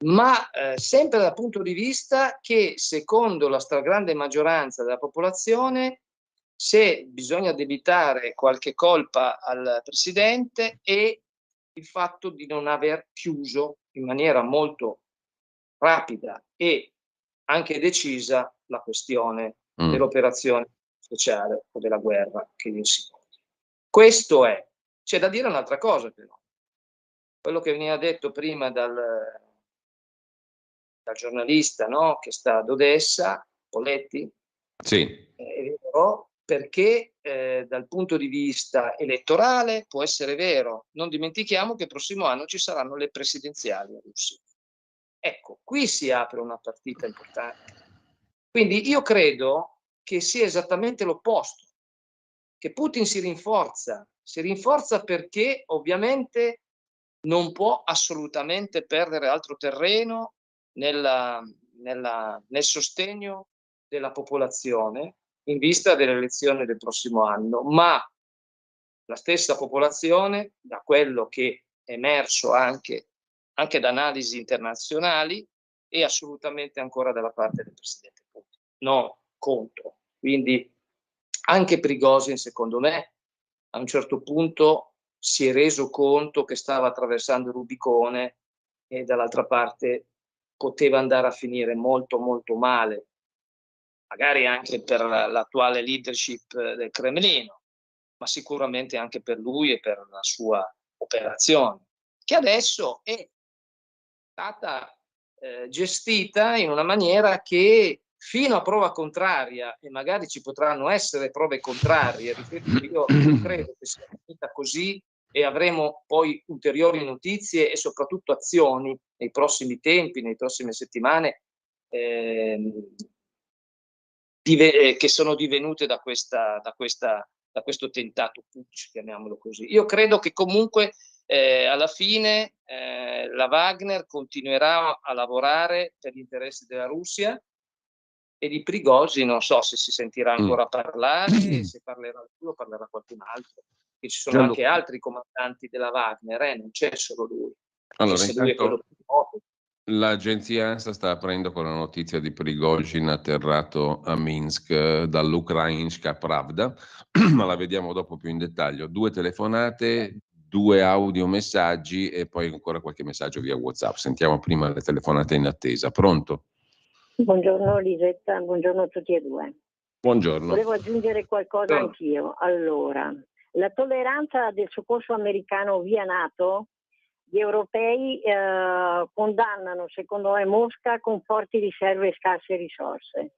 ma sempre dal punto di vista che, secondo la stragrande maggioranza della popolazione, se bisogna addebitare qualche colpa al presidente è il fatto di non aver chiuso in maniera molto rapida e anche decisa la questione dell'operazione speciale o della guerra che gli si vuole. Questo è. C'è da dire un'altra cosa però. Quello che veniva detto prima dal giornalista, no? Che sta ad Odessa, Poletti, sì. È vero, perché dal punto di vista elettorale può essere vero. Non dimentichiamo che il prossimo anno ci saranno le presidenziali in Russia. Ecco, qui si apre una partita importante. Quindi io credo che sia esattamente l'opposto, che Putin si rinforza perché ovviamente non può assolutamente perdere altro terreno nel sostegno della popolazione in vista delle elezioni del prossimo anno, ma la stessa popolazione, da quello che è emerso anche da analisi internazionali, è assolutamente ancora dalla parte del presidente Putin, non contro. Quindi anche Prigozhin, secondo me, a un certo punto si è reso conto che stava attraversando il Rubicone e dall'altra parte poteva andare a finire molto molto male, magari anche per l'attuale leadership del Cremlino. ma sicuramente anche per lui e per la sua operazione, che adesso è stata gestita in una maniera che, fino a prova contraria, e magari ci potranno essere prove contrarie, ripeto, io non credo che sia finita così e avremo poi ulteriori notizie e soprattutto azioni nei prossimi tempi, nelle prossime settimane, che sono divenute da questo tentato putsch, chiamiamolo così. Io credo che comunque alla fine la Wagner continuerà a lavorare per gli interessi della Russia, e di Prigozhin non so se si sentirà ancora parlare, se parlerà lui o parlerà qualcun altro. E ci sono anche altri comandanti della Wagner, non c'è solo lui. Allora, Se lui è quello più noto. L'agenzia ANSA sta aprendo con la notizia di Prigozhin atterrato a Minsk dall'Ukrainska Pravda, ma la vediamo dopo più in dettaglio. 2 telefonate, 2 audiomessaggi e poi ancora qualche messaggio via WhatsApp. Sentiamo prima le telefonate in attesa. Pronto? Buongiorno Lisetta, buongiorno a tutti e due. Buongiorno. Volevo aggiungere qualcosa anch'io. Allora, la tolleranza del soccorso americano via NATO, gli europei condannano secondo me Mosca con forti riserve e scarse risorse.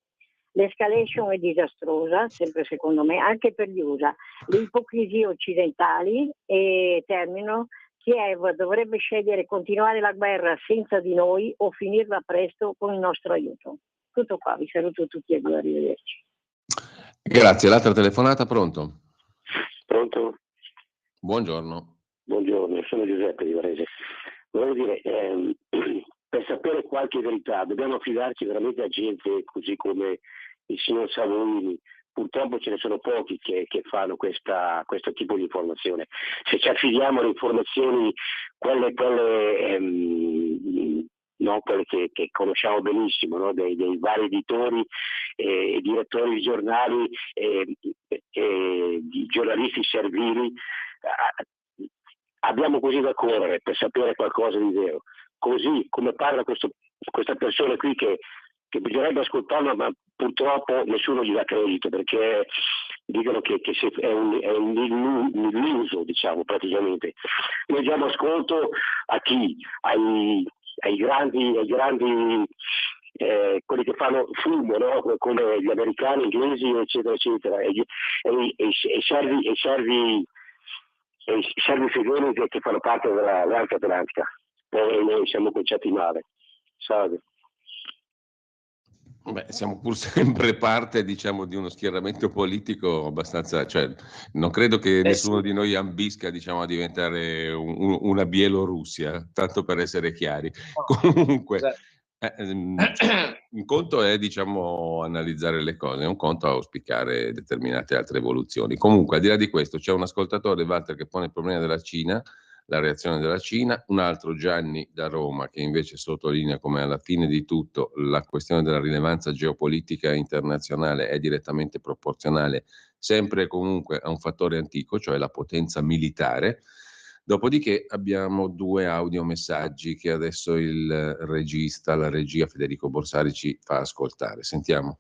L'escalation è disastrosa, sempre secondo me, anche per gli USA. Le ipocrisie occidentali, e termino, Kiev dovrebbe scegliere continuare la guerra senza di noi o finirla presto con il nostro aiuto. Tutto qua, vi saluto tutti e due, arrivederci. Grazie, l'altra telefonata, pronto? Pronto? Buongiorno. Buongiorno, sono Giuseppe di Varese. Volevo dire, per sapere qualche verità dobbiamo affidarci veramente a gente così come il signor Salvini. Purtroppo ce ne sono pochi che fanno questo tipo di informazione. Se ci affidiamo alle informazioni, quelle che conosciamo benissimo, no? dei vari editori e direttori di giornali e di giornalisti servili, abbiamo così da correre per sapere qualcosa di vero. Così come parla questa persona qui che bisognerebbe ascoltarlo, ma purtroppo nessuno gli dà credito, perché dicono che è un illuso, diciamo, praticamente. Noi diamo ascolto a chi? Ai grandi quelli che fanno fumo, no? Come gli americani, inglesi, eccetera, eccetera, e i servi fedeli che fanno parte dell'Alta Atlantica. Poi noi siamo conciati male. Salve. Beh, siamo pur sempre parte, diciamo, di uno schieramento politico abbastanza, cioè, non credo che nessuno di noi ambisca, diciamo, a diventare una Bielorussia, tanto per essere chiari. Comunque, un conto è, diciamo, analizzare le cose, un conto è auspicare determinate altre evoluzioni. Comunque, al di là di questo, c'è un ascoltatore, Walter, che pone il problema della Cina, la reazione della Cina, un altro Gianni da Roma che invece sottolinea come alla fine di tutto la questione della rilevanza geopolitica internazionale è direttamente proporzionale sempre e comunque a un fattore antico, cioè la potenza militare. Dopodiché abbiamo 2 audiomessaggi che adesso il regista, la regia Federico Borsari ci fa ascoltare. Sentiamo.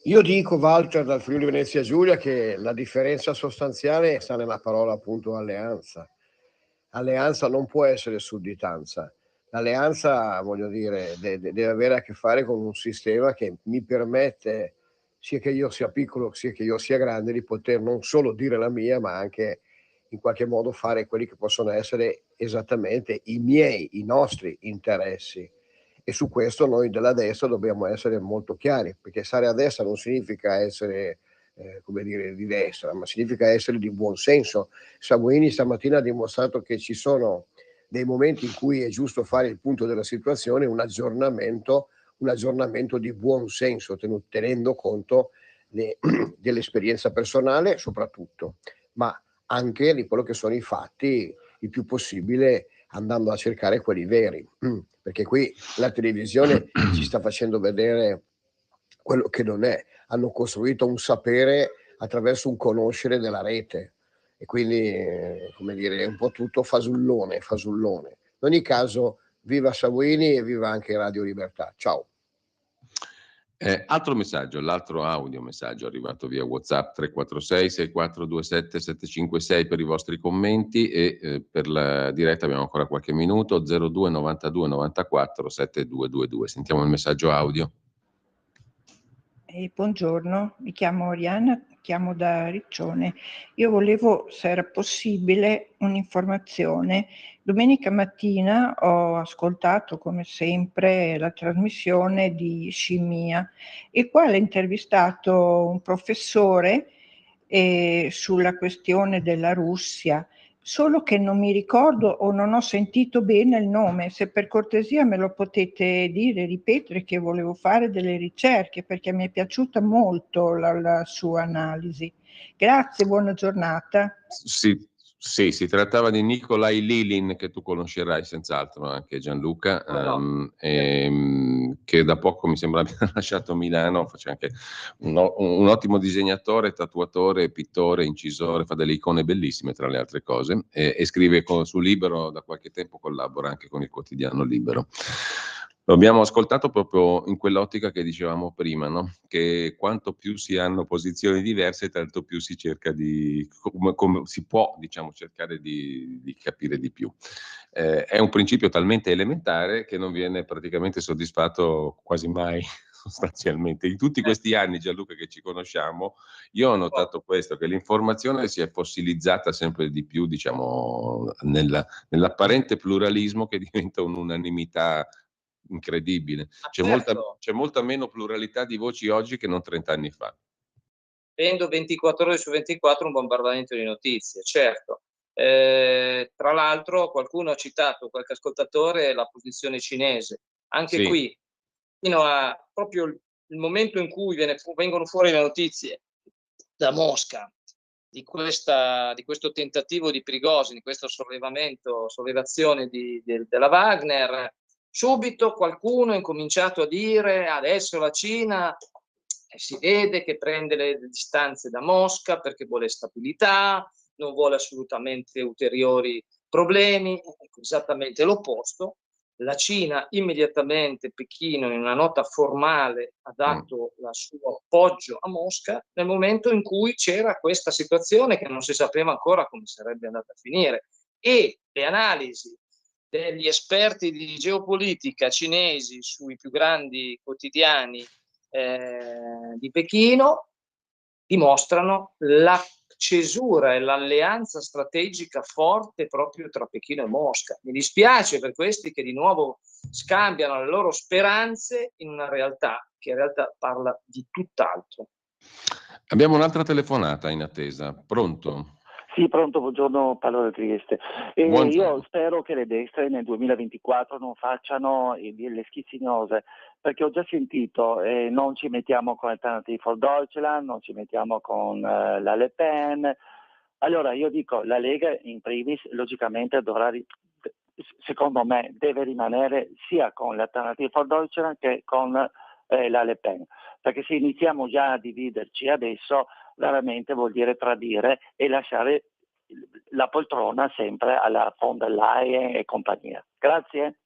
Io dico, Walter, dal Friuli Venezia Giulia, che la differenza sostanziale sta nella parola appunto alleanza. Alleanza non può essere sudditanza. L'alleanza, voglio dire, deve avere a che fare con un sistema che mi permette, sia che io sia piccolo, sia che io sia grande, di poter non solo dire la mia, ma anche in qualche modo fare quelli che possono essere esattamente i nostri interessi. E su questo noi della destra dobbiamo essere molto chiari, perché stare a destra non significa essere come dire, di destra, ma significa essere di buon senso. Salvini stamattina ha dimostrato che ci sono dei momenti in cui è giusto fare il punto della situazione, un aggiornamento di buon senso, tenendo conto dell'esperienza personale soprattutto, ma anche di quello che sono i fatti, il più possibile andando a cercare quelli veri, perché qui la televisione ci sta facendo vedere quello che non è. Hanno costruito un sapere attraverso un conoscere della rete e quindi come dire, è un po' tutto fasullone. In ogni caso, viva Salvini e viva anche Radio Libertà. Ciao. Altro messaggio, l'altro audio messaggio arrivato via WhatsApp 346 6427 756 per i vostri commenti e per la diretta abbiamo ancora qualche minuto, 02 92 94 7222. Sentiamo il messaggio audio. Buongiorno, mi chiamo Oriana, chiamo da Riccione. Io volevo, se era possibile, un'informazione. Domenica mattina ho ascoltato, come sempre, la trasmissione di Scimmia, il quale ha intervistato un professore sulla questione della Russia, solo che non mi ricordo o non ho sentito bene il nome. Se per cortesia me lo potete dire, ripetere, che volevo fare delle ricerche perché mi è piaciuta molto la sua analisi. Grazie, buona giornata. Sì, si trattava di Nikolai Lilin, che tu conoscerai senz'altro anche, Gianluca, che da poco mi sembra abbia lasciato Milano, faceva anche un ottimo disegnatore, tatuatore, pittore, incisore, fa delle icone bellissime tra le altre cose, e scrive su Libero da qualche tempo, collabora anche con il quotidiano Libero. Lo abbiamo ascoltato proprio in quell'ottica che dicevamo prima, no? Che quanto più si hanno posizioni diverse, tanto più si cerca come si può, diciamo, cercare di capire di più. È un principio talmente elementare che non viene praticamente soddisfatto quasi mai, sostanzialmente. In tutti questi anni, Gianluca, che ci conosciamo, io ho notato questo, che l'informazione si è fossilizzata sempre di più, diciamo, nell'apparente pluralismo che diventa un'unanimità incredibile. C'è molta meno pluralità di voci oggi che non 30 anni fa. Vendo 24 ore su 24 un bombardamento di notizie, certo. Tra l'altro qualcuno ha citato, qualche ascoltatore, la posizione cinese. Anche qui, fino a proprio il momento in cui vengono fuori le notizie da Mosca di questo tentativo di Prigozhin, di questa sollevazione della Wagner, subito qualcuno ha incominciato a dire adesso la Cina si vede che prende le distanze da Mosca perché vuole stabilità, non vuole assolutamente ulteriori problemi. Esattamente l'opposto. La Cina immediatamente, Pechino, in una nota formale ha dato il suo appoggio a Mosca nel momento in cui c'era questa situazione che non si sapeva ancora come sarebbe andata a finire, e le analisi degli esperti di geopolitica cinesi sui più grandi quotidiani di Pechino dimostrano la cesura e l'alleanza strategica forte proprio tra Pechino e Mosca. Mi dispiace per questi che di nuovo scambiano le loro speranze in una realtà che in realtà parla di tutt'altro. Abbiamo un'altra telefonata in attesa. Pronto? Sì, pronto, buongiorno, Paolo da Trieste. Io spero che le destre nel 2024 non facciano le schizzinose, perché ho già sentito non ci mettiamo con Alternative for Deutschland, non ci mettiamo con la Le Pen. Allora io dico, la Lega in primis logicamente dovrà, secondo me, deve rimanere sia con l'Alternative for Deutschland che con la Le Pen, perché se iniziamo già a dividerci adesso veramente vuol dire tradire e lasciare la poltrona sempre alla von der Leyen e compagnia. Grazie.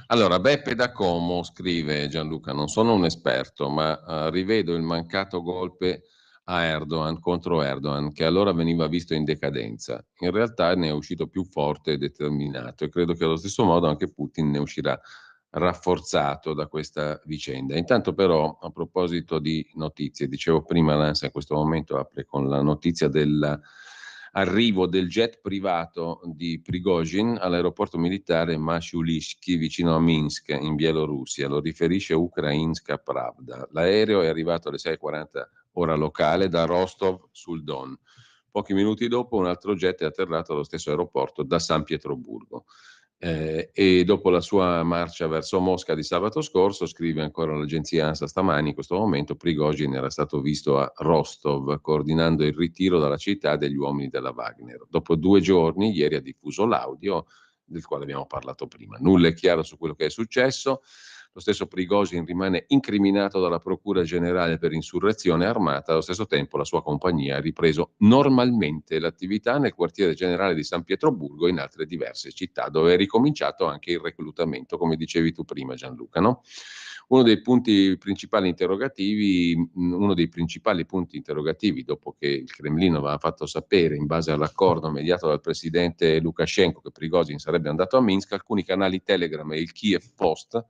Allora, Beppe da Como scrive: Gianluca, non sono un esperto, ma rivedo il mancato golpe a Erdogan, contro Erdogan, che allora veniva visto in decadenza. In realtà ne è uscito più forte e determinato, e credo che allo stesso modo anche Putin ne uscirà rafforzato da questa vicenda. Intanto però, a proposito di notizie, dicevo prima, l'ANSA in questo momento apre con la notizia dell'arrivo del jet privato di Prigozhin all'aeroporto militare Mashulisky vicino a Minsk in Bielorussia, lo riferisce Ukrainska Pravda. L'aereo è arrivato alle 6:40 ora locale da Rostov sul Don. Pochi minuti dopo un altro jet è atterrato allo stesso aeroporto da San Pietroburgo. E dopo la sua marcia verso Mosca di sabato scorso, scrive ancora l'agenzia ANSA stamani, in questo momento Prigozhin era stato visto a Rostov coordinando il ritiro dalla città degli uomini della Wagner. Dopo 2 giorni, ieri ha diffuso l'audio del quale abbiamo parlato prima. Nulla è chiaro su quello che è successo. Lo stesso Prigozhin rimane incriminato dalla Procura Generale per insurrezione armata. Allo stesso tempo la sua compagnia ha ripreso normalmente l'attività nel quartiere generale di San Pietroburgo e in altre diverse città, dove è ricominciato anche il reclutamento, come dicevi tu prima, Gianluca, no? Uno dei punti principali interrogativi, uno dei principali punti interrogativi, dopo che il Cremlino aveva fatto sapere, in base all'accordo mediato dal presidente Lukashenko, che Prigozhin sarebbe andato a Minsk, alcuni canali Telegram e il Kiev Post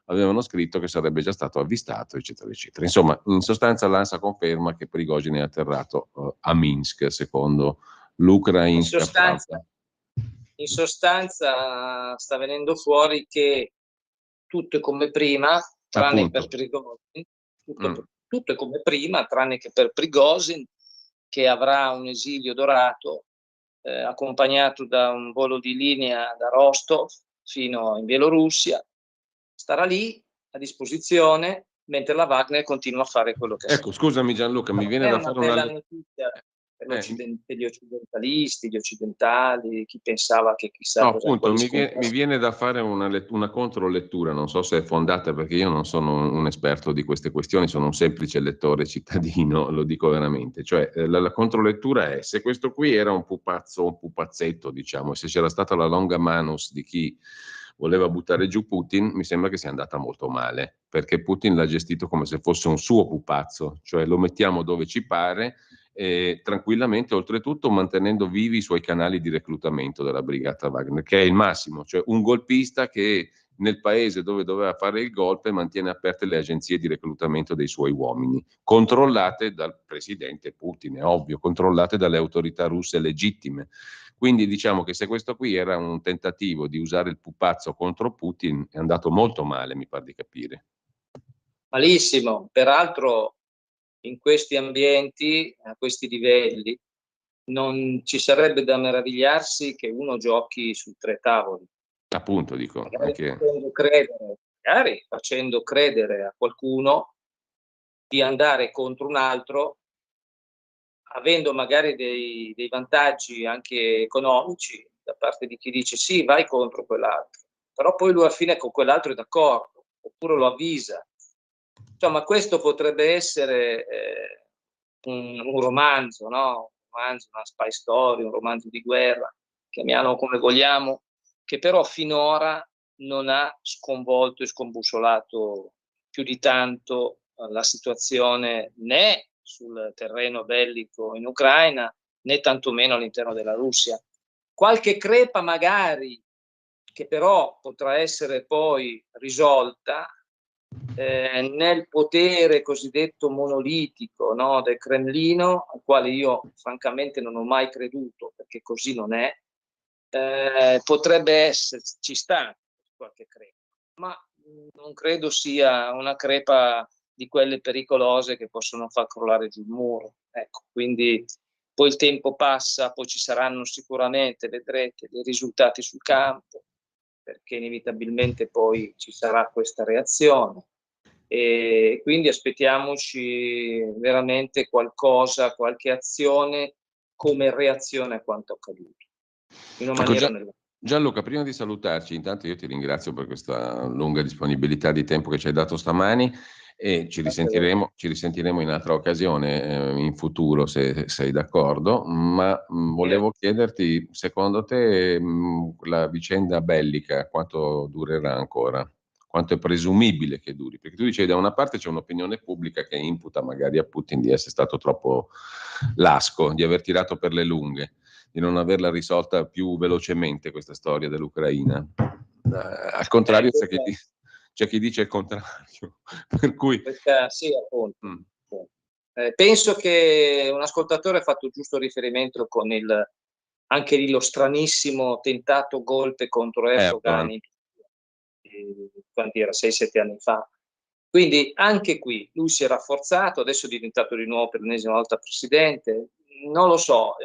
avevano scritto che sarebbe già stato avvistato, eccetera, eccetera. Insomma, in sostanza l'ANSA conferma che Prigozhin è atterrato a Minsk, secondo l'Ukrainska Pravda. In sostanza sta venendo fuori che tutto è come prima, tranne per Prigozhin, tutto è come prima, tranne che per Prigozhin, che avrà un esilio dorato, accompagnato da un volo di linea da Rostov fino in Bielorussia, starà lì a disposizione, mentre la Wagner continua a fare quello che Ecco, scusami Gianluca, mi viene da fare bella notizia per gli occidentalisti, gli occidentali, chi pensava che chissà cosa. No, appunto, mi viene da fare una controlettura, non so se è fondata, perché io non sono un esperto di queste questioni, sono un semplice lettore cittadino, lo dico veramente. Cioè, la controlettura è: se questo qui era un pupazzo, un pupazzetto, diciamo, se c'era stata la longa manus di chi voleva buttare giù Putin, mi sembra che sia andata molto male, perché Putin l'ha gestito come se fosse un suo pupazzo, cioè lo mettiamo dove ci pare, tranquillamente, oltretutto mantenendo vivi i suoi canali di reclutamento della brigata Wagner, che è il massimo, cioè un golpista che nel paese dove doveva fare il golpe mantiene aperte le agenzie di reclutamento dei suoi uomini, controllate dal presidente Putin, è ovvio, controllate dalle autorità russe legittime. Quindi diciamo che se questo qui era un tentativo di usare il pupazzo contro Putin, è andato molto male, mi pare di capire. Malissimo, peraltro in questi ambienti, a questi livelli, non ci sarebbe da meravigliarsi che uno giochi su 3 tavoli. Appunto, dico. Magari facendo credere a qualcuno di andare contro un altro, avendo magari dei vantaggi anche economici da parte di chi dice sì, vai contro quell'altro, però poi lui alla fine con quell'altro è d'accordo, oppure lo avvisa. Insomma, questo potrebbe essere un romanzo, no? Un romanzo, una spy story, un romanzo di guerra, chiamiamolo come vogliamo, che però finora non ha sconvolto e scombussolato più di tanto la situazione né sul terreno bellico in Ucraina, né tantomeno all'interno della Russia. Qualche crepa magari, che però potrà essere poi risolta, nel potere cossidetto monolitico, no, del Cremlino, al quale io francamente non ho mai creduto, perché così non è, potrebbe esserci, ci sta qualche crepa, ma non credo sia una crepa di quelle pericolose che possono far crollare giù il muro. Ecco, quindi poi il tempo passa, poi ci saranno sicuramente, vedrete, dei risultati sul campo, perché inevitabilmente poi ci sarà questa reazione. E quindi aspettiamoci veramente qualcosa, qualche azione come reazione a quanto accaduto. In una maniera o nell'altra. Gianluca, prima di salutarci, intanto io ti ringrazio per questa lunga disponibilità di tempo che ci hai dato stamani e ci risentiremo in altra occasione in futuro, se sei d'accordo, ma volevo chiederti, secondo te la vicenda bellica quanto durerà ancora? Quanto è presumibile che duri? Perché tu dicevi, da una parte c'è un'opinione pubblica che imputa magari a Putin di essere stato troppo lasco, di aver tirato per le lunghe, di non averla risolta più velocemente questa storia dell'Ucraina. Al contrario, c'è chi dice il contrario. Per cui... Sì, appunto. Penso che un ascoltatore ha fatto giusto riferimento con anche lì lo stranissimo tentato golpe contro Erdogan, quanti era? 6-7 anni fa. Quindi anche qui lui si è rafforzato, adesso è diventato di nuovo per l'ennesima volta presidente. Non lo so,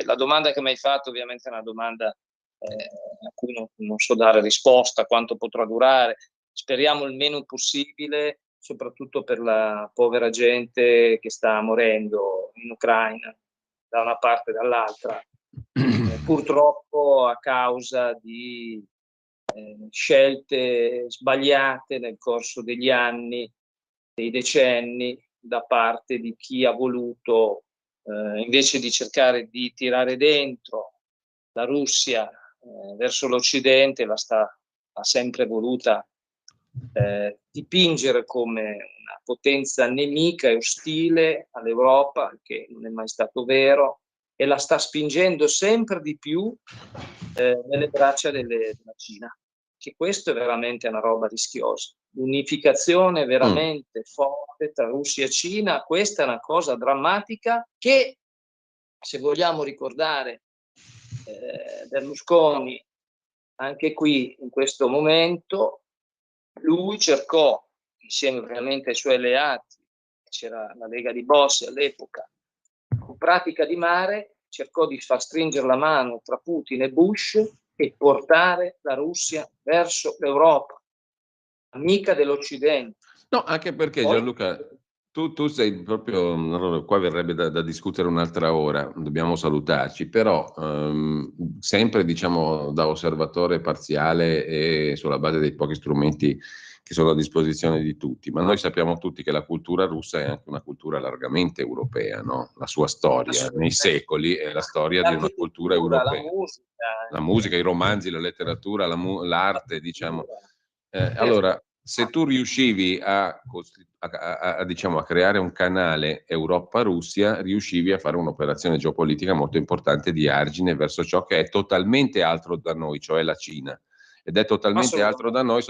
la domanda che mi hai fatto ovviamente è una domanda a cui non so dare risposta, quanto potrà durare. Speriamo il meno possibile, soprattutto per la povera gente che sta morendo in Ucraina, da una parte e dall'altra, purtroppo a causa di scelte sbagliate nel corso degli anni, dei decenni, da parte di chi ha voluto, invece di cercare di tirare dentro la Russia verso l'Occidente, ha sempre voluta dipingere come una potenza nemica e ostile all'Europa, che non è mai stato vero, e la sta spingendo sempre di più nelle braccia della Cina. Che questo è veramente una roba rischiosa. L'unificazione veramente forte tra Russia e Cina, questa è una cosa drammatica che, se vogliamo ricordare Berlusconi, anche qui in questo momento, lui cercò, insieme ovviamente ai suoi alleati, c'era la Lega di Bossi all'epoca, con Pratica di Mare, cercò di far stringere la mano tra Putin e Bush e portare la Russia verso l'Europa, amica dell'Occidente. No, anche perché Poi, Gianluca, tu sei proprio, allora, qua verrebbe da discutere un'altra ora, dobbiamo salutarci, però sempre diciamo da osservatore parziale e sulla base dei pochi strumenti che sono a disposizione di tutti, ma noi sappiamo tutti che la cultura russa è anche una cultura largamente europea, no? La sua storia nei secoli è la storia di una cultura europea. La musica, i romanzi, la letteratura, l'arte, diciamo. Allora, se tu riuscivi diciamo, a creare un canale Europa-Russia, riuscivi a fare un'operazione geopolitica molto importante di argine verso ciò che è totalmente altro da noi, cioè la Cina. Ed è totalmente altro da noi,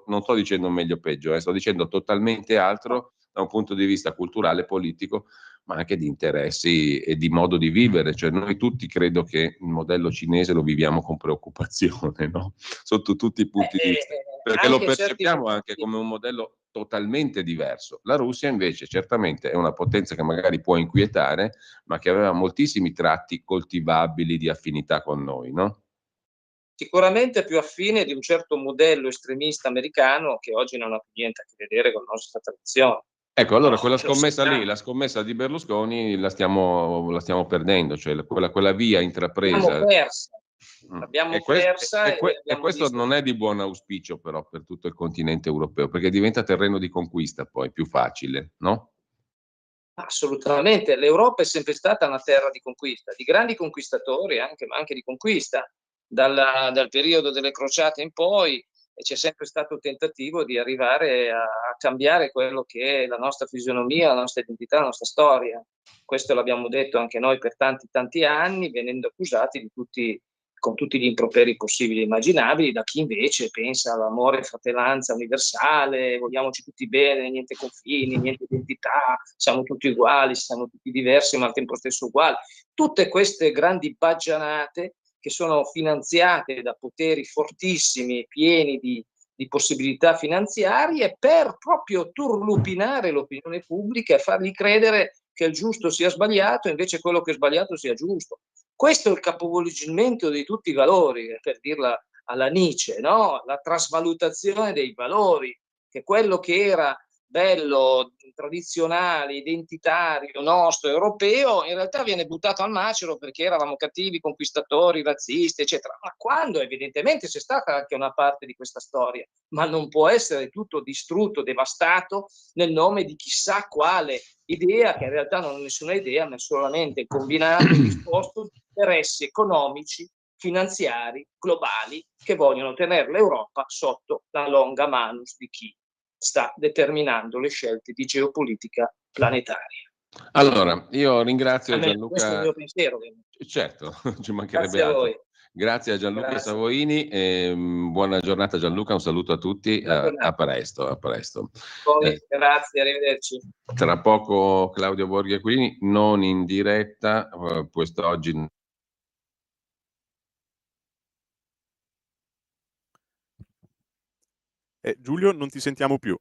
non sto dicendo meglio o peggio, sto dicendo totalmente altro da un punto di vista culturale, politico, ma anche di interessi e di modo di vivere. Cioè noi tutti credo che il modello cinese lo viviamo con preoccupazione, no? Sotto tutti i punti di vista, perché lo percepiamo anche come un modello totalmente diverso. La Russia invece certamente è una potenza che magari può inquietare, ma che aveva moltissimi tratti coltivabili di affinità con noi, no? Sicuramente più affine di un certo modello estremista americano che oggi non ha più niente a che vedere con la nostra tradizione. Ecco, allora quella scommessa lì, la scommessa di Berlusconi la stiamo perdendo, cioè quella via intrapresa. L'abbiamo persa e questo non è di buon auspicio però per tutto il continente europeo, perché diventa terreno di conquista poi, più facile, no? Assolutamente, l'Europa è sempre stata una terra di conquista, di grandi conquistatori anche, ma anche di conquista. Dal periodo delle crociate in poi c'è sempre stato il tentativo di arrivare a cambiare quello che è la nostra fisionomia, la nostra identità, la nostra storia. Questo l'abbiamo detto anche noi per tanti anni, venendo accusati con tutti gli improperi possibili e immaginabili, da chi invece pensa all'amore e fratellanza universale, vogliamoci tutti bene, niente confini, niente identità, siamo tutti uguali, siamo tutti diversi ma al tempo stesso uguali. Tutte queste grandi baggianate che sono finanziate da poteri fortissimi, pieni di possibilità finanziarie, per proprio turlupinare l'opinione pubblica e fargli credere che il giusto sia sbagliato, invece quello che è sbagliato sia giusto. Questo è il capovolgimento di tutti i valori, per dirla alla Nietzsche, no? La trasvalutazione dei valori, che quello che era bello, tradizionale, identitario, nostro, europeo, in realtà viene buttato al macero perché eravamo cattivi, conquistatori, razzisti, eccetera. Ma quando evidentemente c'è stata anche una parte di questa storia, ma non può essere tutto distrutto, devastato nel nome di chissà quale idea, che in realtà non è nessuna idea, ma è solamente il combinato disposto di interessi economici, finanziari, globali, che vogliono tenere l'Europa sotto la longa manus di chi sta determinando le scelte di geopolitica planetaria. Allora, io ringrazio Gianluca. Questo è il mio pensiero. Certo, ci mancherebbe Grazie a altro. voi. Grazie a Gianluca Grazie. Savoini, buona giornata Gianluca, un saluto a tutti, a presto. Grazie, arrivederci. Tra poco Claudio Borghi Aquilini, non in diretta, quest'oggi. Giulio, non ti sentiamo più.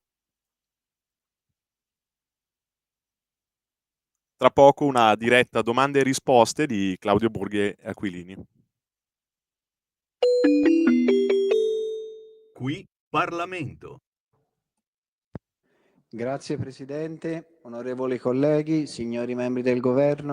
Tra poco una diretta domande e risposte di Claudio Borghi Aquilini. Qui Parlamento. Grazie Presidente, onorevoli colleghi, signori membri del Governo.